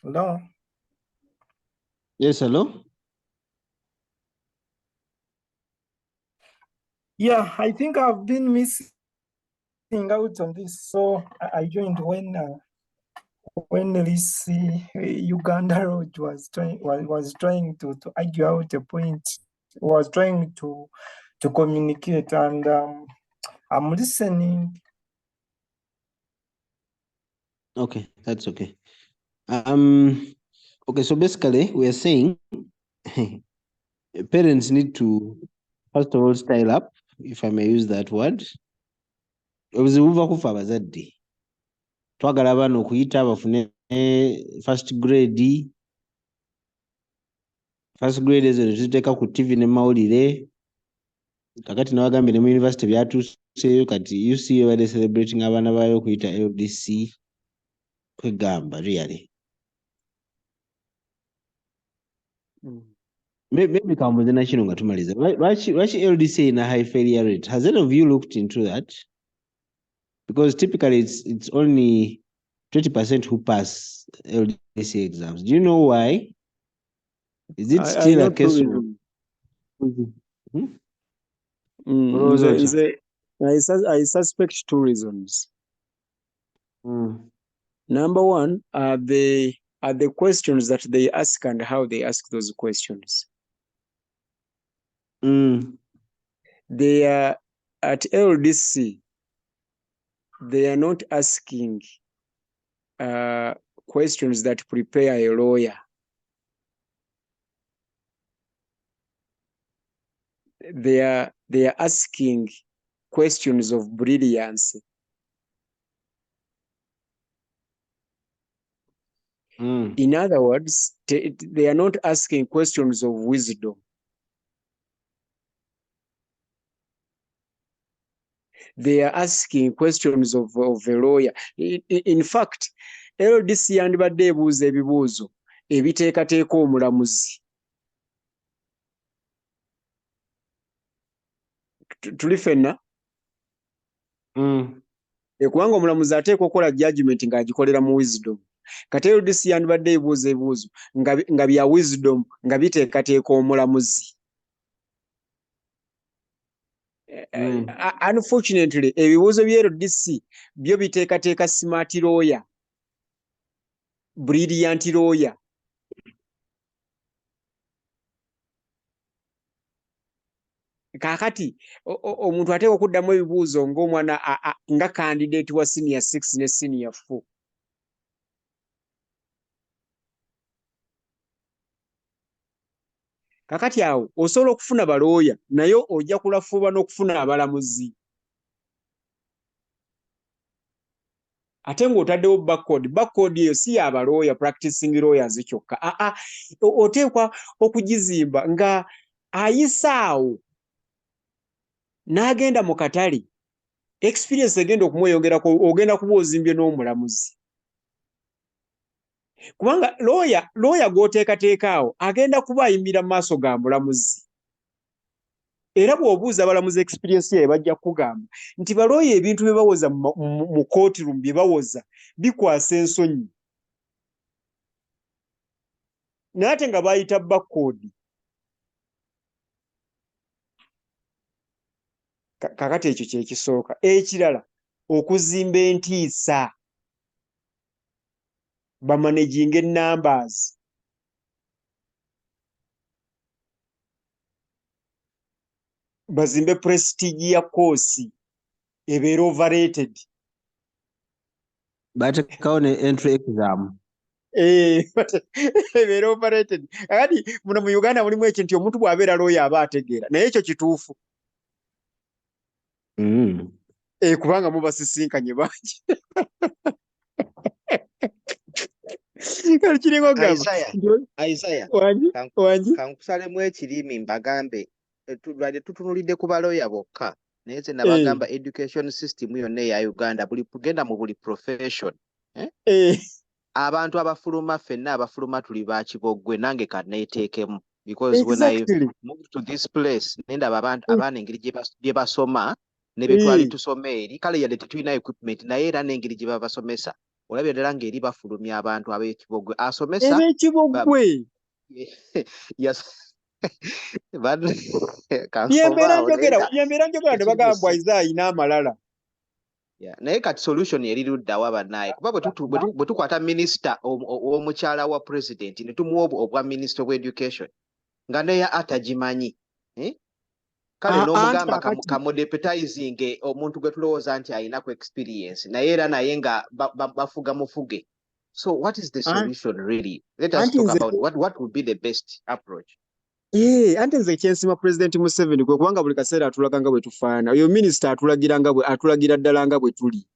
Hello? Yes, hello? Yeah, I think I've been missing out on this. So I joined when this Uganda road was trying to argue out a point, was trying to communicate, and I'm listening. Okay, that's okay. Okay, so basically we are saying parents need to first of all style up, if I may use that word. Obuzibu buva kufa abazadde. Twagala abaana okuyita bafune first grade ezo ne tuziteeka ku TV ne mawulire. Kakati nabagambye ne mu university byatuuseyo kati UC ebadde celebrating abaana baayo okuyita LDC kwegamba really. Maybe kambuze na kino nga tumaliza. Lwaki LDC in a high failure rate? Has any of you looked into that? Because typically it's only 20% who pass LDC exams. Do you know why? Is it still a case of... I suspect two reasons. Number one are the questions that they ask and how they ask those questions. They are at LDC. They are not asking questions that prepare a lawyer. They are asking questions of brilliance. In other words, they are not asking questions of wisdom. They are asking questions of a lawyer. In fact, LDC yandibadde ebuuza ebibuuzo ebiteekateeka omulamuzi. Tuli ffenna? Kubanga omulamuzi ateekwa okukola judgment ng'agikolera mu wisdom. Kati LDC yandibadde ebuuza ebibuuzo nga bya wisdom nga biteekateeka omulamuzi. Unfortunately, ebibuuzo bya LDC byo biteekateeka smart lawyer, brilliant lawyer. Kakati omuntu ateekwa okuddamu ebibuuzo ng'omwana nga candidate wa senior 6 ne senior 4. Kakati awo osobola okufuna balooya naye ojja kulafuuba n'okufuna abalamuzi. Ate ng'otaddewo backcode eyo si yabalooya practicing lawyers kyokka. Oteekwa okugizimba nga ayisaawo n'agenda mu katale, experience egenda okumweyongerako, ogenda kuba ozimbye n'omulamuzi. Kubanga lawyer gw'oteekateeka awo agenda kuba ayimirira mu maaso ga mulamuzi. Era bw'obuuza abalamuzi experience ye bajja kugamba nti balooya ebintu bye bawoza mu courtroom bye bawoza bikwasa ensonyi. Naye ate nga bayita backcode. Kakati ekyo kye kisooka. Ekirala okuzimba entiisa. Bamanaginga numbers. Bazimbe prestige ya course ebeera overrated. Batekawo ne entry exam. Ebeera overrated. Kakati muno mu Uganda mulimu ekyo nti omuntu bw'abeera lawyer aba ategeera. Naye ekyo kituufu. Kubanga mubasisinkanye bangi. Isaiah, kankusalemu ekirimi mbagambe tulwadde tutunulidde ku balooya bokka naye ze nabagamba education system yonna eya Uganda buli kugenda mu buli profession. Abantu abafuluma ffenna abafuluma tuli ba Kiboggwe nange kanneeteekemu because when I moved to this place nendaba abaana engeri gye basoma ne bye twali tusoma eri kale yadde tetulina equipment naye era n'engeri gye babasomesa olabye ddala ng'eri bafulumya abantu ab'ekibogwe asomesa eb'ekibogwe kansomaawo byembeera njogera ne bagamba Isaiah ayina amalala. naye kati solution eri luddawa bannaye kuba bwe tukwata minisita w'omukyala wa president ne tumuwa obwa minister of education nga neya atagimanyi kale n'omugamba kamudepetizing omuntu gwe tulowooza nti ayinaku experience naye era naye nga bafuga mufuge. So what is the solution really? Let us talk about what would be the best approach. Anti nze kyensima President Museveni kwe kubanga buli kaseera atulaga nga bwe tufaana. Oyo minisita atulagira ddala nga bwe tuli.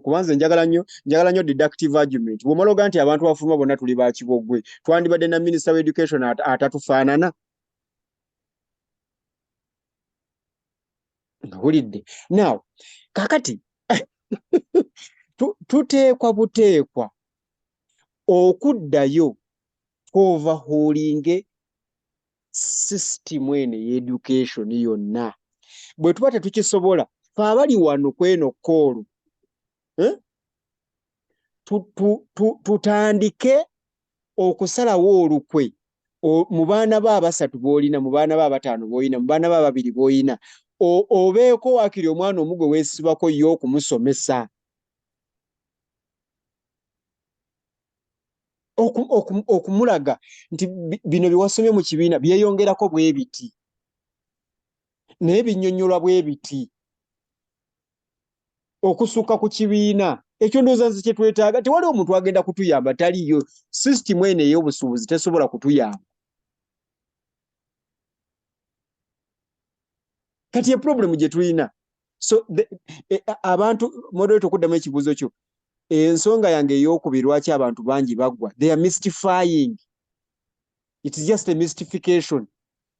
Kubanze njagala nnyo deductive argument. Bw'omaloga nti abantu bafuluma bonna tuli ba kibogwe. Twandibadde na Minister of Education atatufaanana. Hulidde. Now, kakati tuteekwa buteekwa okuddayo overhauling system ene y'education yonna. Bwe tuba tetukisobola fe abali wano kweno koolu tutandike okusalawo olukwe mu baana ba abasatu b'olina, mu baana ba abataano b'olina, mu baana ba ababiri b'olina, obeeko waakiri omwana omu gwe weesibako ye okumusomesa. Okumulaga nti bino bye wasomye mu kibiina byeyongerako bwe biti naye binnyonnyola bwe biti okusukka ku kibiina. Ekyo ndowooza nze kye twetaaga. Tewali omuntu agenda kutuyamba, taliyo. Sisitimu eno ey'obusuubuzi tesobola kutuyamba. Kati ye problem gye tulina. So abantu moderator okuddamu ekibuuzo kyo, ensonga yange ey'okubiri lwaki abantu bangi baggwa, they are mystifying. It is just a mystification.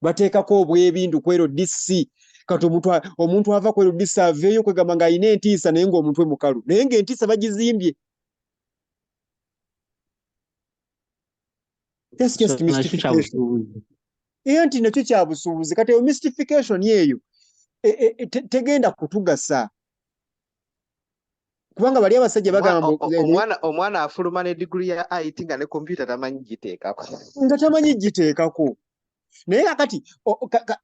Bateekako obwebindu kwero DC. Kati omuntu ava kwero DC aveeyo kwegamba ng'alina entiisa naye ng'omutwe mukalu, naye ng'entiisa bagizimbye. That's just mystification. Nti nakyo kya busuubuzi. Kati eyo mystification yeeyo tegenda kutugasa. Kubanga bali abasajja bagamba omwana afuluma ne degree ya IT nga ne computer tamanyi giteekako. Nga tamanyi giteekako. Naye kakati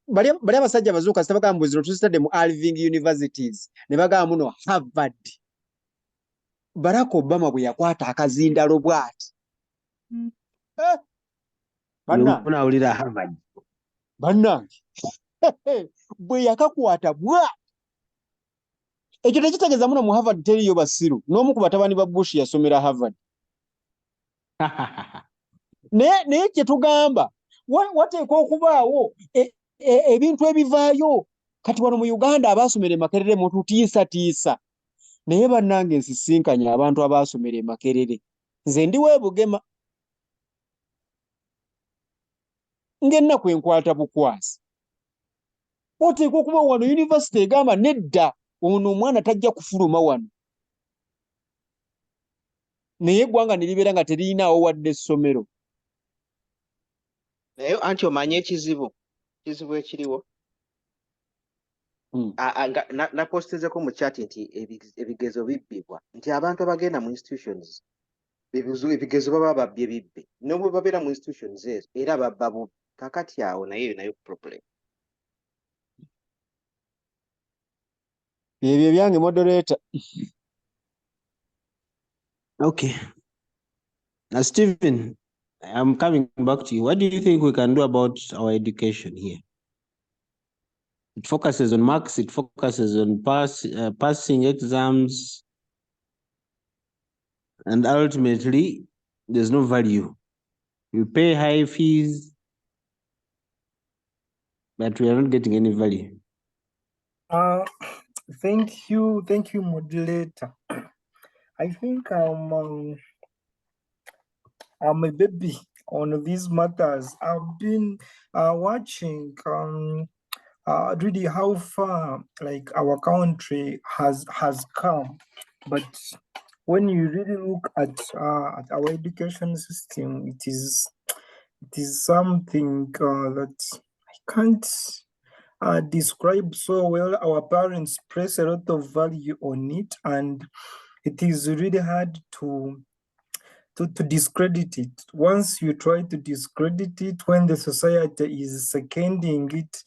bali abasajja bazuuka bagamba mbuziro tuzitadde mu Alving Universities ne bagamba muno Harvard. Barack Obama bwe yakwata akazindalo bw'ati. Bannawulira Harvard. Bannange bwe yakakwata bw'ati. Ekyo tekitegeeza muno mu Harvard teriyo basiru. N'omu ku batabani ba Bush yasomera Harvard. Naye kye tugamba wateekwa okubaawo ebintu ebivaayo. Kati wano mu Uganda abaasomera Makerere mututiisatiisa. Naye bannange nsisinkanya abantu abaasomera Makerere. Nze ndi Weebugema. Ng'ennaku enkwata bukwasi. Wateekwa okuba wano yunivasite egamba nedda ono omwana tajja kufuluma wano. Naye eggwanga ne libeera nga teririnawo wadde essomero. Naye anti omanye ekizibu ekiriwo. Napostezeko mu chat nti ebigezo bibbibwa, nti abantu abagenda mu institutions ebigezo baba babbye bibbe, n'obwe babeera mu institutions ezo era babba bubbi. Kakati awo nayo problem. Ebyo byange moderator. Okay. Now, Stephen, I'm coming back to you. What do you think we can do about our education here? It focuses on marks, it focuses on passing exams, and ultimately, there's no value. We pay high fees, but we are not getting any value. Thank you, moderator. I think I'm a baby on these matters. I've been watching really how far like our country has come, but when you really look at our education system, it is something that described so well. Our parents place a lot of value on it, and it is really hard to discredit it. Once you try to discredit it, when the society is seconding it,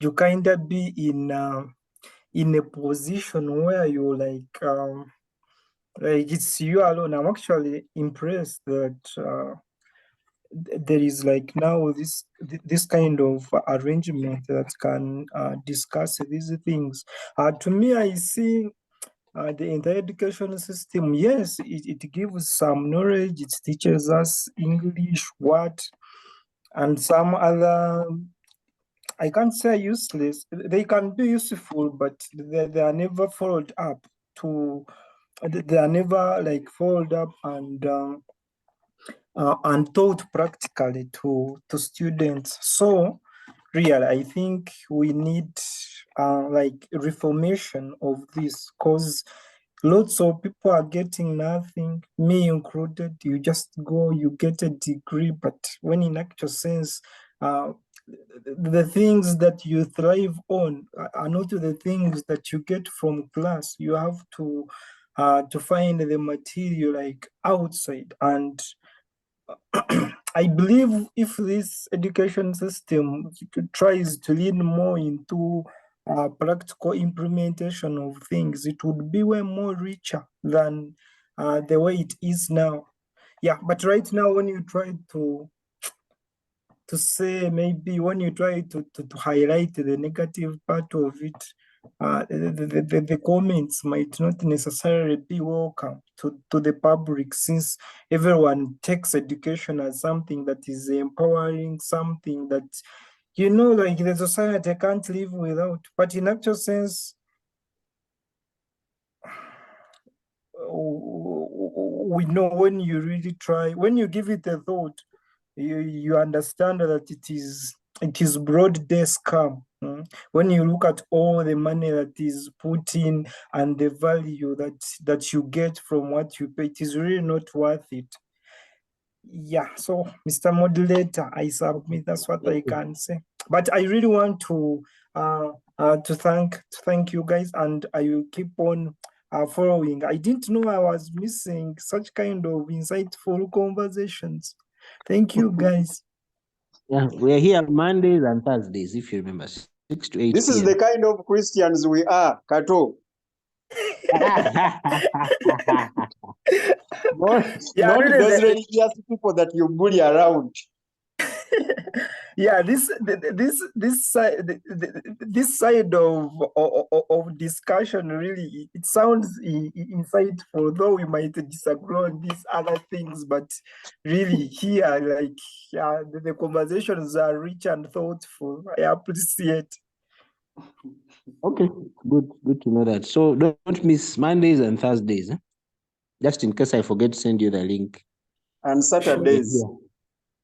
you kind of be in a position where you're like it's you alone. I'm actually impressed that there is like now this kind of arrangement that can discuss these things. To me, I see the entire education system, yes, it gives some knowledge, it teaches us English, what, and some other, I can't say useless, they can be useful, but they are never followed up they are never like followed up and taught practically to students. So really, I think we need like reformation of this, because lots of people are getting nothing, me included. You just go, you get a degree, but when in actual sense, the things that you thrive on are not the things that you get from class. You have to find the material like outside. And I believe if this education system tries to lean more into practical implementation of things, it would be way more richer than the way it is now. Yeah, but right now, when you try to say, maybe when you try to highlight the negative part of it, the comments might not necessarily be welcome to the public, since everyone takes education as something that is empowering, something that, like the society can't live without. But in actual sense, we know when you really try, when you give it a thought, you understand that it is broad-day scam. When you look at all the money that is put in and the value that you get from what you pay, it is really not worth it. Yeah, so Mr. Moderator, I submit. That's what I can say. But I really want to thank you guys, and I will keep on following. I didn't know I was missing such kind of insightful conversations. Thank you, guys. Yeah, we are here Mondays and Thursdays, if you remember, 6 to 8 This is PM. the kind of Christians we are, Kato. Yeah, Not really, those religious people that you bully around. yeah, this side, this side of discussion, really, it sounds insightful, though we might disagree on these other things, but really here, like, yeah, the conversations are rich and thoughtful. I appreciate. Okay, good to know that. So don't miss Mondays and Thursdays, just in case I forget to send you the link. And Saturdays. Yeah.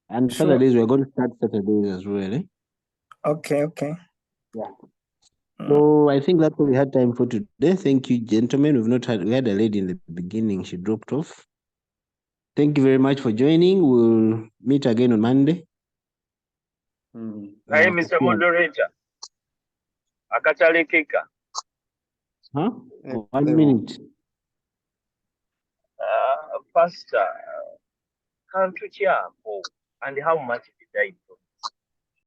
And Sure. Saturdays, we're going to start Saturdays as well. Eh? Okay. Yeah. So I think that's all we had time for today. Thank you, gentlemen. We had a lady in the beginning. She dropped off. Thank you very much for joining. We'll meet again on Monday. Hey, Mr. Moderator. Akatalekeka. Huh? 1 minute. Pastor, can't you and how much did I